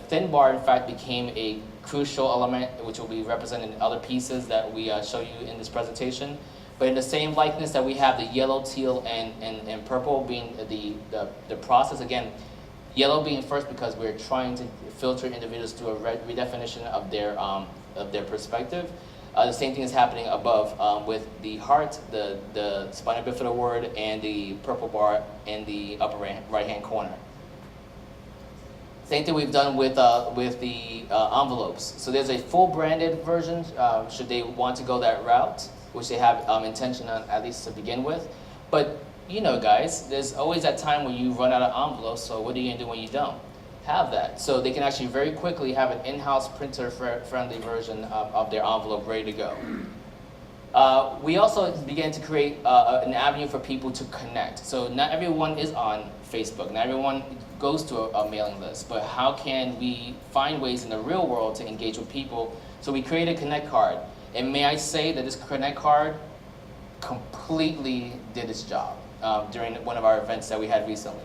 thin bar, in fact, became a crucial element, which will be represented in other pieces that we show you in this presentation. But in the same likeness that we have the yellow, teal, and purple being the process, again, yellow being first because we're trying to filter individuals through a redefinition of their perspective. The same thing is happening above with the heart, the spina bifida word, and the purple bar in the upper right-hand corner. Same thing we've done with the envelopes. So there's a full branded version, should they want to go that route, which they have intention on, at least to begin with. But guys, there's always that time when you run out of envelopes, so what are you gonna do when you don't have that? So they can actually very quickly have an in-house printer-friendly version of their envelope ready to go. We also began to create an avenue for people to connect. So not everyone is on Facebook, not everyone goes to a mailing list, but how can we find ways in the real world to engage with people? So we created a Connect card. And may I say that this Connect card completely did its job during one of our events that we had recently.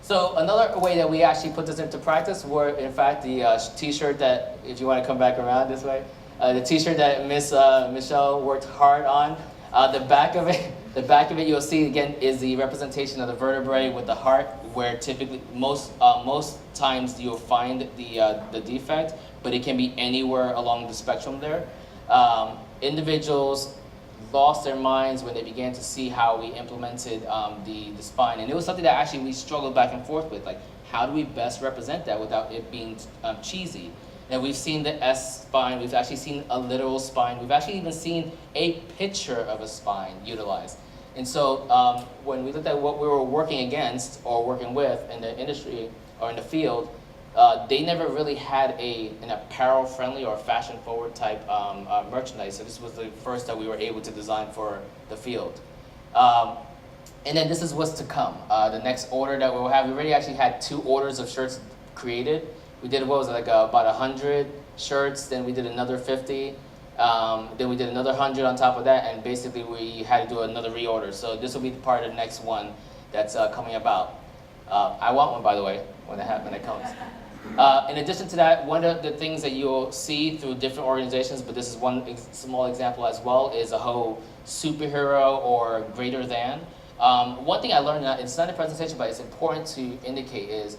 So another way that we actually put this into practice were, in fact, the t-shirt that, if you want to come back around this way, the t-shirt that Miss Michelle worked hard on. The back of it, you'll see again is the representation of the vertebrae with the heart, where typically most times you'll find the defect, but it can be anywhere along the spectrum there. Individuals lost their minds when they began to see how we implemented the spine, and it was something that actually we struggled back and forth with, like how do we best represent that without it being cheesy. And we've seen the S spine, we've actually seen a literal spine, we've actually even seen a picture of a spine utilized. And so when we looked at what we were working against or working with in the industry or in the field, they never really had an apparel-friendly or fashion-forward type merchandise, so this was the first that we were able to design for the field. And then this is what's to come. The next order that we'll have, we already actually had 2 orders of shirts created. We did, what was it, like about 100 shirts, then we did another 50, then we did another 100 on top of that, and basically we had to do another reorder. So this will be part of the next one that's coming about. I want one, by the way, when it comes. In addition to that, one of the things that you'll see through different organizations, but this is one small example as well, is a whole superhero or greater than. One thing I learned, it's not a presentation, but it's important to indicate is,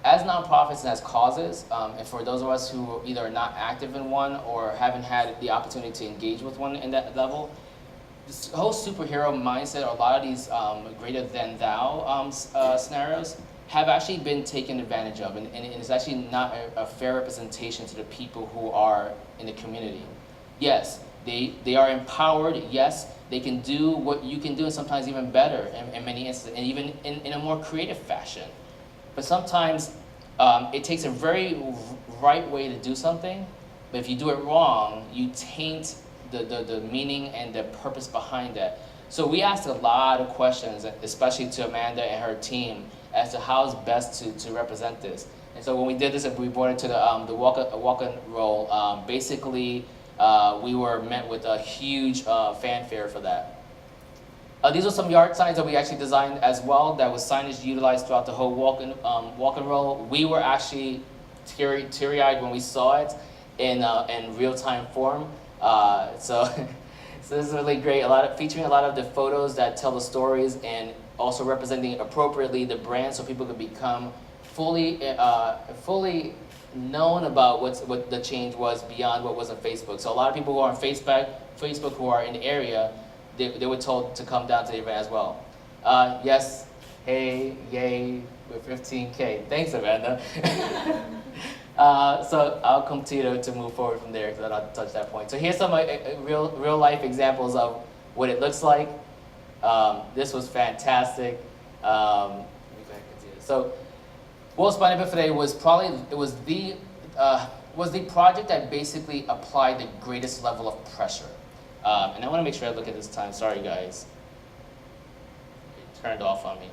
as nonprofits and as causes, and for those of us who either are not active in one or haven't had the opportunity to engage with one in that level, this whole superhero mindset, or a lot of these greater than thou scenarios, have actually been taken advantage of, and it's actually not a fair representation to the people who are in the community. Yes, they are empowered, yes, they can do what you can do, and sometimes even better in many instances, and even in a more creative fashion. But sometimes it takes a very right way to do something, but if you do it wrong, you taint the meaning and the purpose behind that. So we asked a lot of questions, especially to Amanda and her team, as to how it's best to represent this. And so when we did this, we brought it to the walk and roll. Basically, we were met with a huge fanfare for that. These are some yard signs that we actually designed as well. That was signage utilized throughout the whole walk and roll. We were actually teary-eyed when we saw it in real-time form. So this is really great. Featuring a lot of the photos that tell the stories, and also representing appropriately the brand, so people can become fully known about what the change was beyond what was on Facebook. So a lot of people who are on Facebook who are in the area, they were told to come down to the event as well. Yes, hey, yay, we're 15K. Thanks, Amanda. So I'll come to you to move forward from there, because I don't touch that point. So here's some real life examples of what it looks like. This was fantastic. So World Spina Bifida was the project that basically applied the greatest level of pressure. And I want to make sure I look at this time. Sorry, guys. It turned off on me.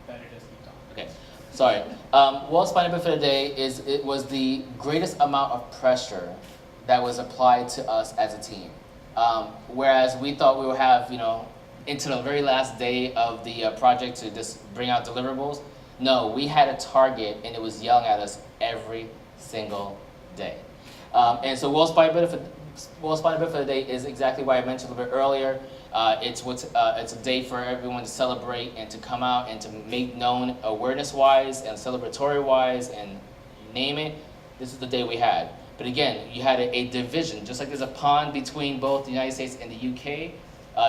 Better just keep talking. Okay. Sorry. World Spina Bifida Day it was the greatest amount of pressure that was applied to us as a team. Whereas we thought we would have, into the very last day of the project to just bring out deliverables. No, we had a target, and it was yelling at us every single day. And so World Spina Bifida Day is exactly what I mentioned a little bit earlier. It's a day for everyone to celebrate and to come out and to make known awareness-wise and celebratory-wise, and you name it. This is the day we had. But again, you had a division, just like there's a pond between both the United States and the UK.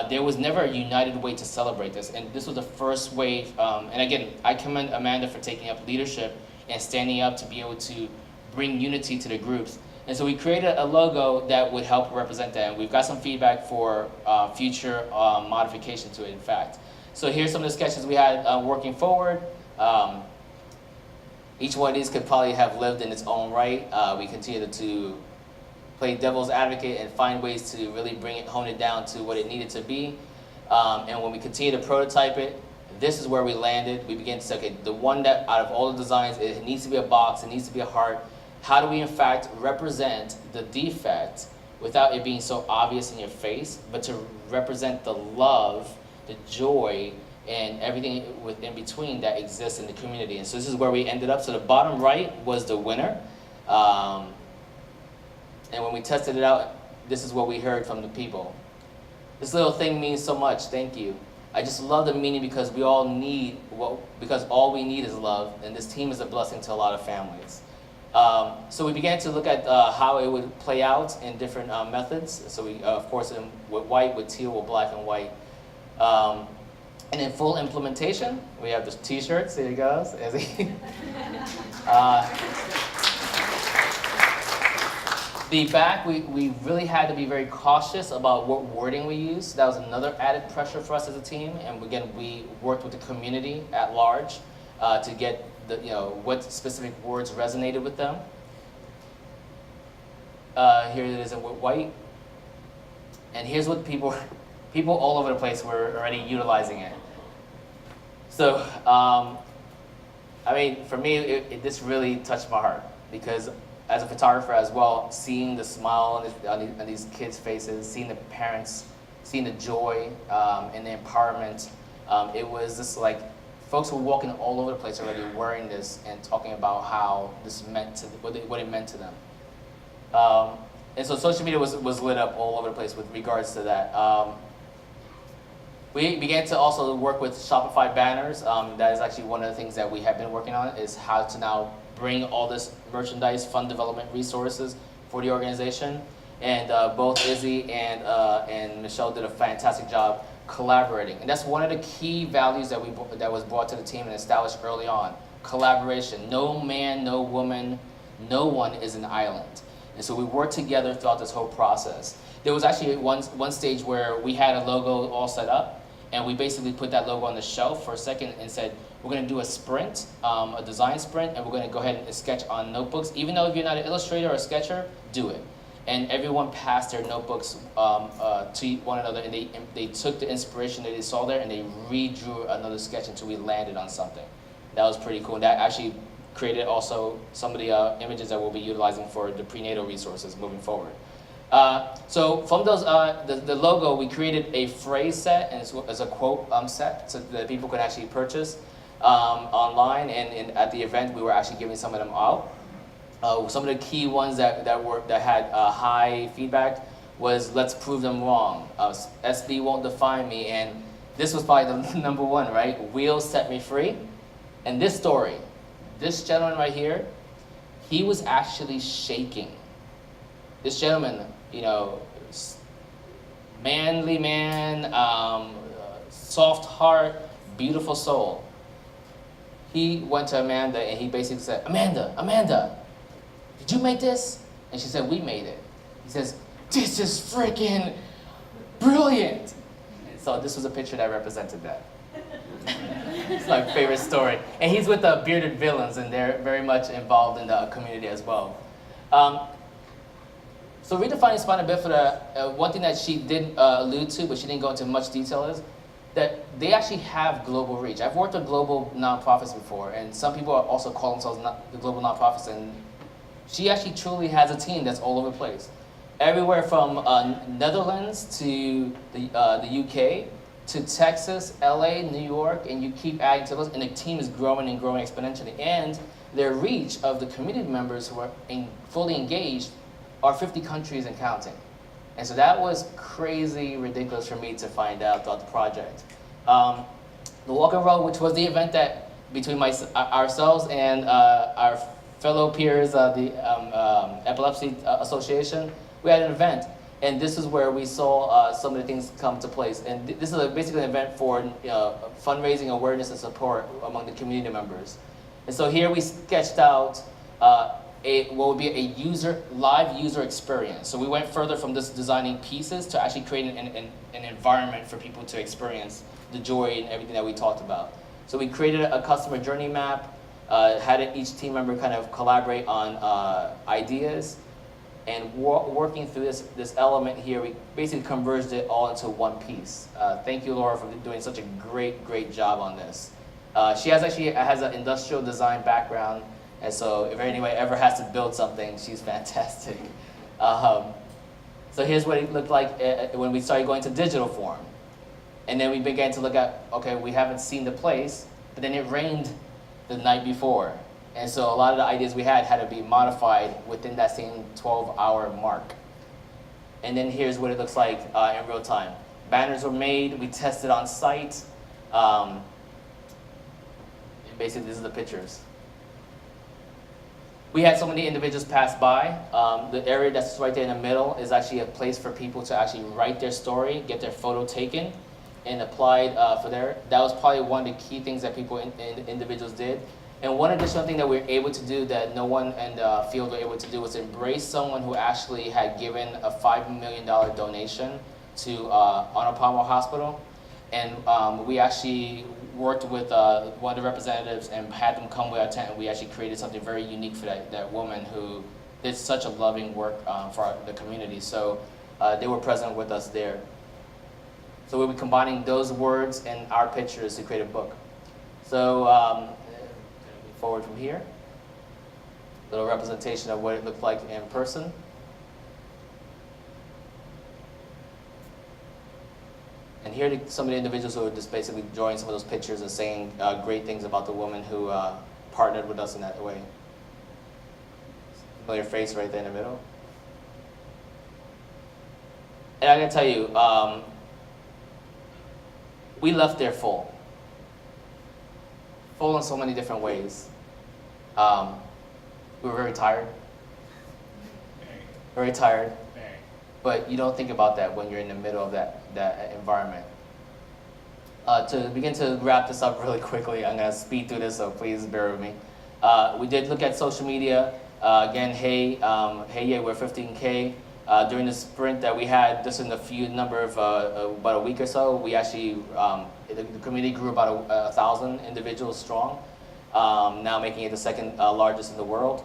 There was never a united way to celebrate this, and this was the first wave. And again, I commend Amanda for taking up leadership and standing up to be able to bring unity to the groups. And so we created a logo that would help represent that, and we've got some feedback for future modification to it, in fact. So here's some of the sketches we had working forward. Each one of these could probably have lived in its own right. We continue to play devil's advocate and find ways to really hone it down to what it needed to be. And when we continue to prototype it, this is where we landed. We began to say, okay, the one that out of all the designs, it needs to be a box, it needs to be a heart. How do we in fact represent the defect without it being so obvious in your face, but to represent the love, the joy, and everything in between that exists in the community. And so this is where we ended up. So the bottom right was the winner. And when we tested it out, this is what we heard from the people. This little thing means so much, thank you. I just love the meaning, because we all need, because all we need is love, and this team is a blessing to a lot of families. So we began to look at how it would play out in different methods. So we, of course, with white, with teal, with black and white. And in full implementation, we have the t-shirts, there it goes. The back, we really had to be very cautious about what wording we used. That was another added pressure for us as a team. And again, we worked with the community at large to get what specific words resonated with them. Here it is in white. And here's what people all over the place were already utilizing it. So, I mean, for me, this really touched my heart, because as a photographer as well, seeing the smile on these kids' faces, seeing the parents, seeing the joy and the empowerment, it was just like folks were walking all over the place already wearing this and talking about how this meant to what it meant to them. And so social media was lit up all over the place with regards to that. We began to also work with Shopify banners. That is actually one of the things that we have been working on, is how to now bring all this merchandise, fund development resources for the organization. And both Izzy and Michelle did a fantastic job collaborating. And that's one of the key values that was brought to the team and established early on. Collaboration. No man, no woman, no one is an island. And so we worked together throughout this whole process. There was actually one stage where we had a logo all set up, and we basically put that logo on the shelf for a second and said, we're going to do a sprint, a design sprint, and we're going to go ahead and sketch on notebooks. Even though if you're not an illustrator or a sketcher, do it. And everyone passed their notebooks to one another, and they took the inspiration that they saw there and they redrew another sketch until we landed on something. That was pretty cool. And that actually created also some of the images that we'll be utilizing for the prenatal resources moving forward. So from those, the logo, we created a phrase set and as a quote set so that people could actually purchase online, and at the event we were actually giving some of them out. Some of the key ones that had high feedback was "Let's prove them wrong." SB won't define me, and this was probably the number one, right? "Wheels set me free." And this story, this gentleman right here, he was actually shaking. This gentleman, manly man, soft heart, beautiful soul. He went to Amanda and he basically said, Amanda, did you make this? And she said, we made it. He says, this is freaking brilliant. And so this was a picture that represented that. It's my favorite story. And he's with the Bearded Villains, and they're very much involved in the community as well. So Redefining Spina Bifida, one thing that she did allude to, but she didn't go into much detail, is that they actually have global reach. I've worked with global nonprofits before, and some people also call themselves the global nonprofits, and she actually truly has a team that's all over the place. Everywhere from Netherlands to the UK, to Texas, LA, New York, and you keep adding to those, and the team is growing and growing exponentially. And their reach of the community members who are fully engaged are 50 countries and counting. And so that was crazy ridiculous for me to find out throughout the project. The Walk and Roll, which was the event that between ourselves and our fellow peers, the Epilepsy Association, we had an event. And this is where we saw some of the things come to place. And this is basically an event for fundraising, awareness, and support among the community members. And so here we sketched out what would be a live user experience. So we went further from just designing pieces to actually creating an environment for people to experience the joy and everything that we talked about. So we created a customer journey map, had each team member kind of collaborate on ideas. And working through this element here, we basically converged it all into one piece. Thank you, Laura, for doing such a great job on this. She has an industrial design background, and so if anybody ever has to build something, she's fantastic. So here's what it looked like when we started going to digital form. And then we began to look at, okay, we haven't seen the place, but then it rained the night before. And so a lot of the ideas we had to be modified within that same 12-hour mark. And then here's what it looks like in real time. Banners were made, we tested on site. And basically, these are the pictures. We had so many individuals pass by. The area that's right there in the middle is actually a place for people to actually write their story, get their photo taken, and applied for there. That was probably one of the key things that individuals did. And one additional thing that we were able to do that no one in the field were able to do was embrace someone who actually had given a $5 million donation to Honor Palmer Hospital. And we actually worked with one of the representatives and had them come with our tent, and we actually created something very unique for that woman who did such a loving work for the community. So they were present with us there. So we'll be combining those words and our pictures to create a book. So forward from here, little representation of what it looked like in person. And here are some of the individuals who are just basically drawing some of those pictures and saying great things about the woman who partnered with us in that way. Familiar face right there in the middle. And I gotta tell you, we left there full. Full in so many different ways. We were very tired. Very tired. But you don't think about that when you're in the middle of that environment. To begin to wrap this up really quickly, I'm gonna speed through this, so please bear with me. We did look at social media. Again, hey, yeah, we're 15K. During the sprint that we had, just in a few number of, about a week or so, we actually, the community grew about 1,000 individuals strong, now making it the second largest in the world.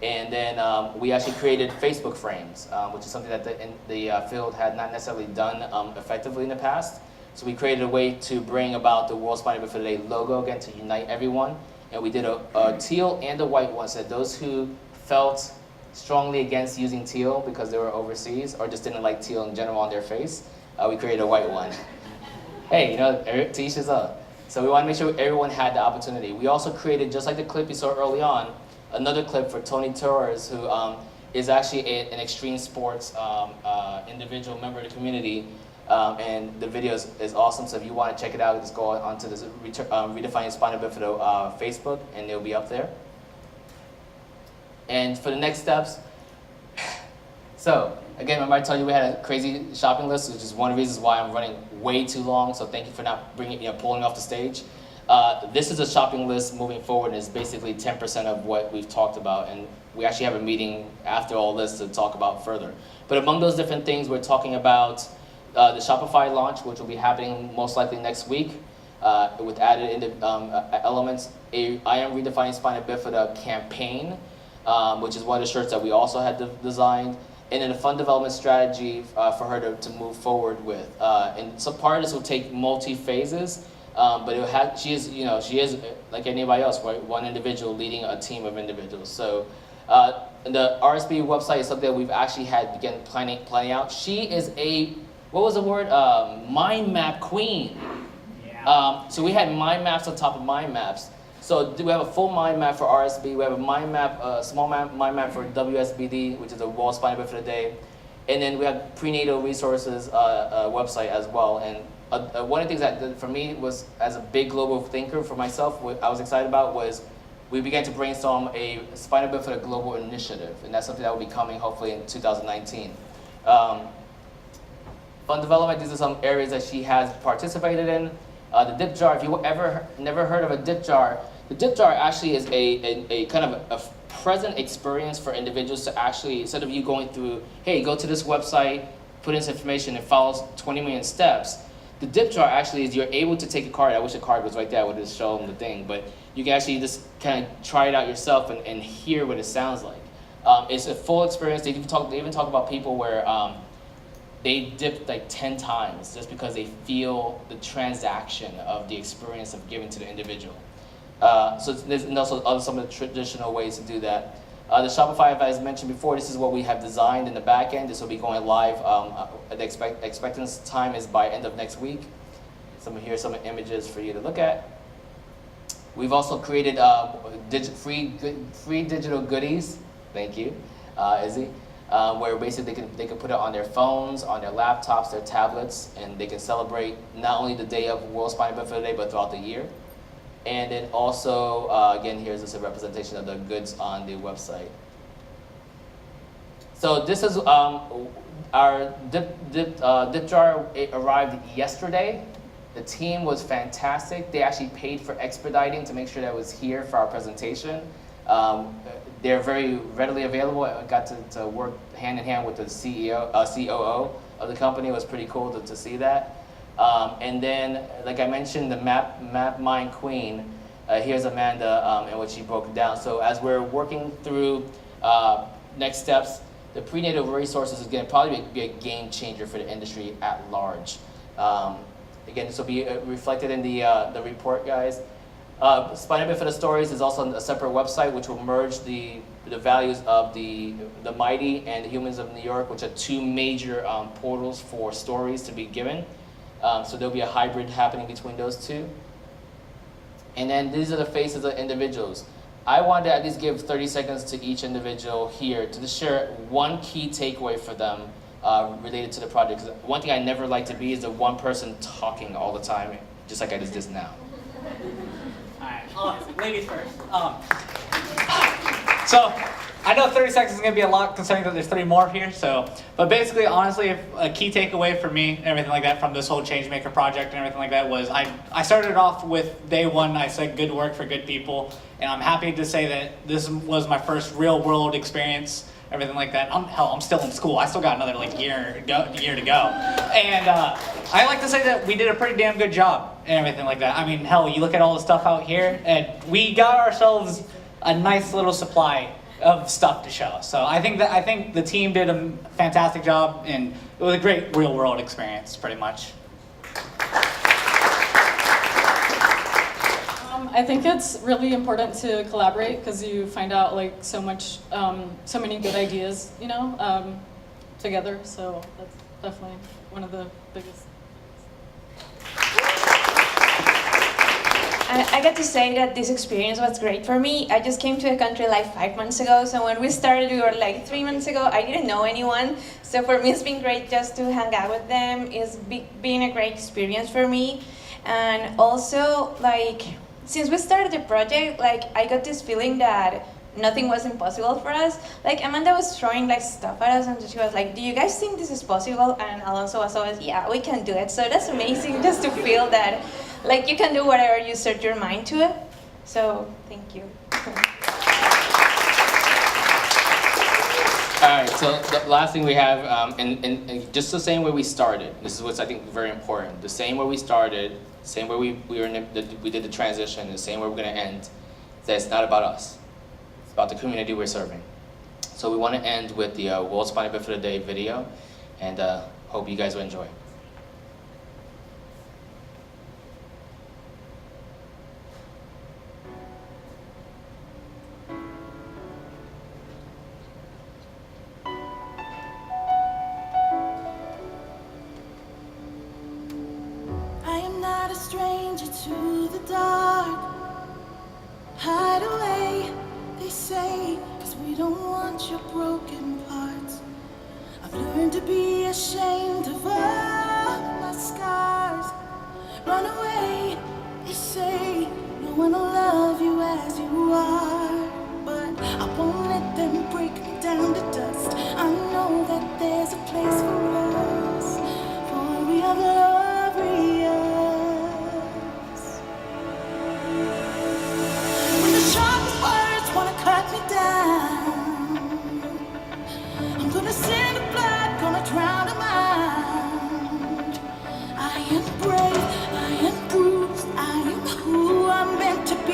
And then we actually created Facebook frames, which is something that the field had not necessarily done effectively in the past. So we created a way to bring about the World Spina Bifida Day logo again to unite everyone. And we did a teal and a white one, so that those who felt strongly against using teal because they were overseas or just didn't like teal in general on their face, we created a white one. Hey, you know, to each his own. So we want to make sure everyone had the opportunity. We also created, just like the clip you saw early on, another clip for Tony Torres, who is actually an extreme sports individual member of the community. And the video is awesome, so if you want to check it out, just go onto this Redefining Spina Bifida Facebook, and it'll be up there. And for the next steps, so again, remember I told you we had a crazy shopping list, which is one of the reasons why I'm running way too long, so thank you for not pulling off the stage. This is a shopping list moving forward, and it's basically 10% of what we've talked about, and we actually have a meeting after all this to talk about further. But among those different things, we're talking about the Shopify launch, which will be happening most likely next week, with added elements. I Am Redefining Spina Bifida campaign, which is one of the shirts that we also had designed, and then a fund development strategy for her to move forward with. And so part of this will take multi-phases, but she is like anybody else, right? One individual leading a team of individuals. So the RSB website is something that we've actually had begun planning out. She is a, what was the word? Mind map queen. Yeah. So we had mind maps on top of mind maps. So we have a full mind map for RSB. We have a mind map, small mind map for WSBD, which is the World Spina Bifida Day. And then we have prenatal resources website as well. And one of the things that for me was, as a big global thinker for myself, what I was excited about was we began to brainstorm a Spina Bifida global initiative. And that's something that will be coming hopefully in 2019. Fund development, these are some areas that she has participated in. The dip jar, if you ever never heard of a dip jar, the dip jar actually is a kind of a present experience for individuals to actually, instead of you going through, hey, go to this website, put in this information, and follows 20 million steps, the dip jar actually is you're able to take a card. I wish a card was right there, I would just show them the thing, but you can actually just kind of try it out yourself and hear what it sounds like. It's a full experience. They even talk about people where they dipped like 10 times just because they feel the transaction of the experience of giving to the individual. So there's also some of the traditional ways to do that. The Shopify, as I mentioned before, this is what we have designed in the back end. This will be going live. The expectance time is by end of next week. Here are some images for you to look at. We've also created free digital goodies. Thank you, Izzy. Where basically they can put it on their phones, on their laptops, their tablets, and they can celebrate not only the day of World Spina Bifida Day, but throughout the year. And then also, again, here's just a representation of the goods on the website. So this is our dip jar. It arrived yesterday. The team was fantastic. They actually paid for expediting to make sure that it was here for our presentation. They're very readily available. I got to work hand in hand with the COO of the company. It was pretty cool to see that. And then, like I mentioned, the map mind queen, here's Amanda and what she broke down. So as we're working through next steps, the prenatal resources is going to probably be a game changer for the industry at large. Again, this will be reflected in the report, guys. Spina Bifida Stories is also a separate website which will merge the values of the Mighty and the Humans of New York, which are two major portals for stories to be given. So there'll be a hybrid happening between those two. And then these are the faces of individuals. I wanted to at least give 30 seconds to each individual here to just share one key takeaway for them related to the project. Because one thing I never like to be is the one person talking all the time, just like I just did now. Alright, ladies first. So, I know 30 seconds is going to be a lot considering that there's 3 more here, but basically, honestly, a key takeaway for me and everything like that from this whole Changemaker project and everything like that was I started off with day one, I said good work for good people, and I'm happy to say that this was my first real world experience, everything like that. I'm still in school. I still got another year to go. And I like to say that we did a pretty damn good job and everything like that. I mean, hell, you look at all the stuff out here, and we got ourselves a nice little supply of stuff to show. So I think the team did a fantastic job, and it was a great real world experience, pretty much. I think it's really important to collaborate because you find out so many good ideas, together. So that's definitely one of the biggest. I got to say that this experience was great for me. I just came to the country 5 months ago, so when we started, we were 3 months ago. I didn't know anyone, so for me it's been great just to hang out with them. It's been a great experience for me. And also, since we started the project, I got this feeling that nothing was impossible for us. Amanda was throwing stuff at us, and she was like, do you guys think this is possible? And Alonso was always, yeah, we can do it. So that's amazing just to feel that you can do whatever you set your mind to it. So thank you. All right, so the last thing we have, and just the same way we started, this is what's I think very important, the same way we started, same way we did the transition, the same way we're gonna end, that it's not about us. It's about the community we're serving. So we want to end with the World Spina Bifida Day video, and hope you guys will enjoy. I am not a stranger to the dark. Hide away, they say, 'cause we don't want your broken parts. I've learned to be ashamed of all my scars. Run away, they say, no one will love you as you are. But I won't let them break me down to dust. I know that there's a place for us, for we are glorious. When the sharpest words wanna cut me down, I'm gonna send the blood, gonna drown a mind. I am brave, I am bruised, I am who I'm meant to be.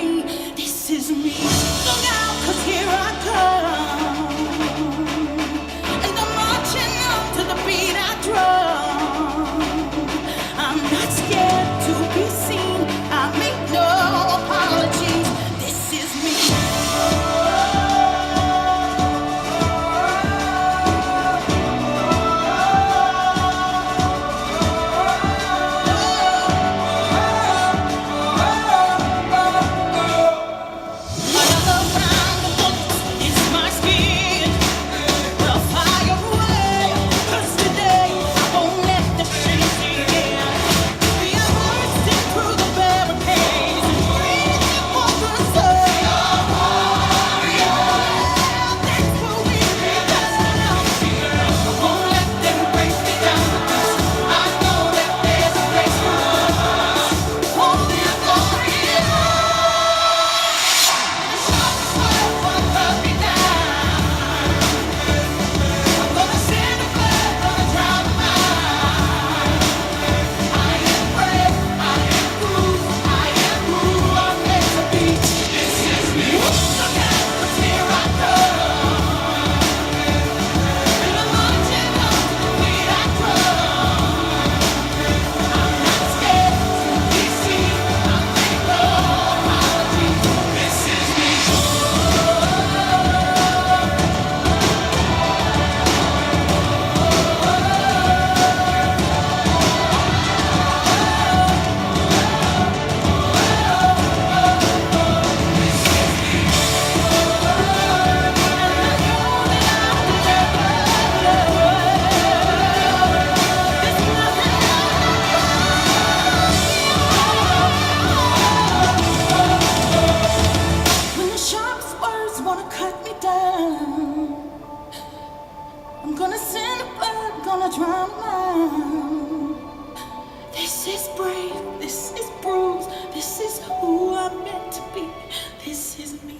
This is me.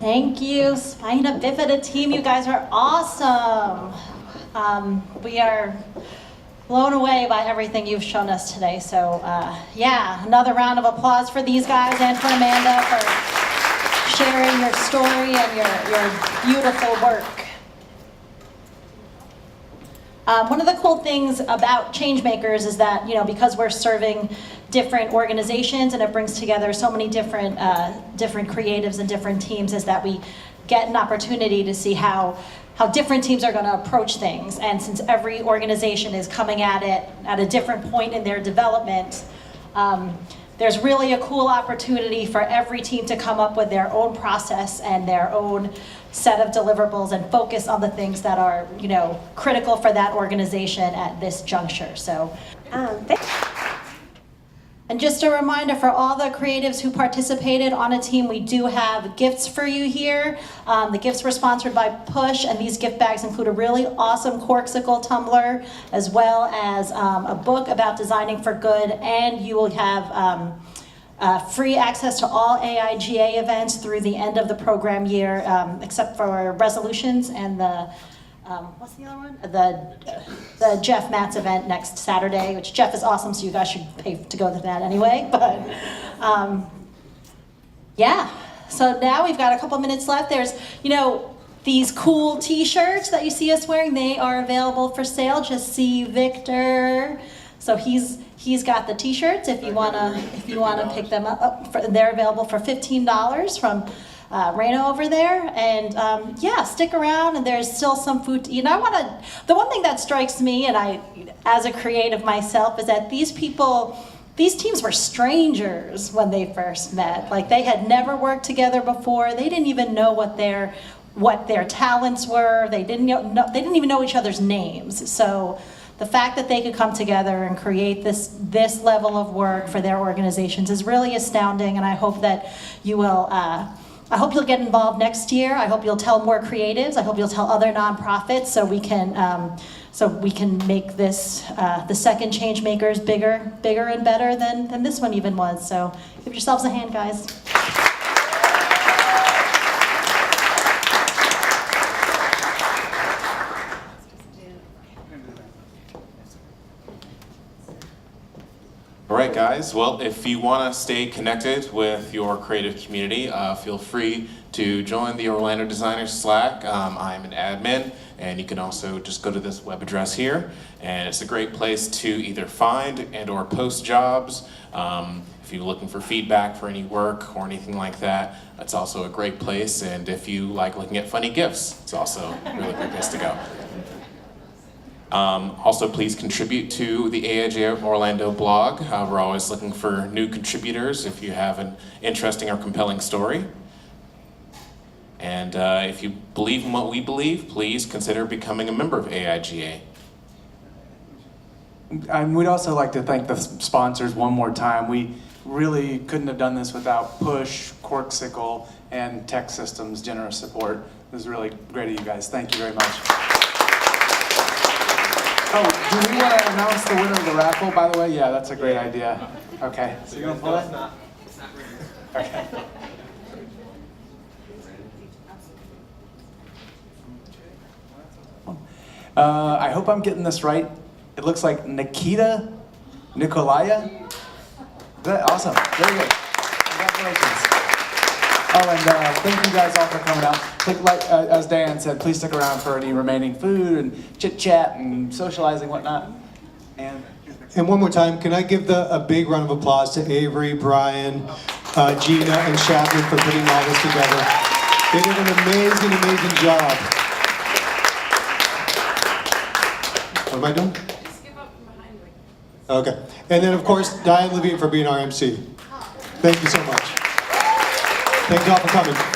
Thank you, Spina, Bifida team. You guys are awesome. We are blown away by everything you've shown us today. So yeah, another round of applause for these guys and for Amanda for sharing your story and your beautiful work. One of the cool things about Changemakers is that, you know, because we're serving different organizations and it brings together so many different creatives and different teams, is that we get an opportunity to see how different teams are going to approach things. And since every organization is coming at it at a different point in their development, there's really a cool opportunity for every team to come up with their own process and their own set of deliverables and focus on the things that are, you know, critical for that organization at this juncture. So, and just a reminder for all the creatives who participated on a team, we do have gifts for you here. The gifts were sponsored by Push, and these gift bags include a really awesome Corksicle tumbler, as well as a book about designing for good, and you will have free access to all AIGA events through the end of the program year, except for resolutions and the, what's the other one? The Jeff Matt's event next Saturday, which Jeff is awesome, so you guys should pay to go to that anyway. But yeah, so now we've got a couple minutes left. There's, you know, these cool t-shirts that you see us wearing, they are available for sale. Just see Victor. So he's got the t-shirts if you wanna pick them up. They're available for $15 from Reno over there. And yeah, stick around, and there's still some food to eat. And the one thing that strikes me, and I, as a creative myself, is that these teams were strangers when they first met. Like, they had never worked together before. They didn't even know what their talents were. They didn't even know each other's names. So the fact that they could come together and create this level of work for their organizations is really astounding, and I hope that you will. I hope you'll get involved next year. I hope you'll tell more creatives. I hope you'll tell other nonprofits, so we can make this the second Changemakers bigger and better than this one even was. So give yourselves a hand, guys. All right, guys. Well, if you want to stay connected with your creative community, feel free to join the Orlando Designers Slack. I'm an admin, and you can also just go to this web address here, and it's a great place to either find and or post jobs. If you're looking for feedback for any work or anything like that, it's also a great place. And if you like looking at funny GIFs, it's also a really great place to go. Also, please contribute to the AIGA Orlando blog. We're always looking for new contributors if you have an interesting or compelling story. And if you believe in what we believe, please consider becoming a member of AIGA. And we'd also like to thank the sponsors one more time. We really couldn't have done this without Push, Corksicle, and Tech Systems' generous support. It was really great of you guys. Thank you very much. Oh, do we want to announce the winner of the raffle, by the way? Yeah, that's a great idea. Okay. So you're going to pull it? It's not ready. Okay. I hope I'm getting this right. It looks like Nikita Nikolaya. Is that awesome? Very good. Congratulations. Oh, and thank you guys all for coming out. As Diane said, please stick around for any remaining food and chit-chat and socializing, whatnot. And one more time, can I give a big round of applause to Avery, Brian, Gina and Chapman for putting all this together. They did an amazing, amazing job. What am I doing? Okay. And then, of course, Diane Levine for being our MC. Thank you so much. Thank you all for coming.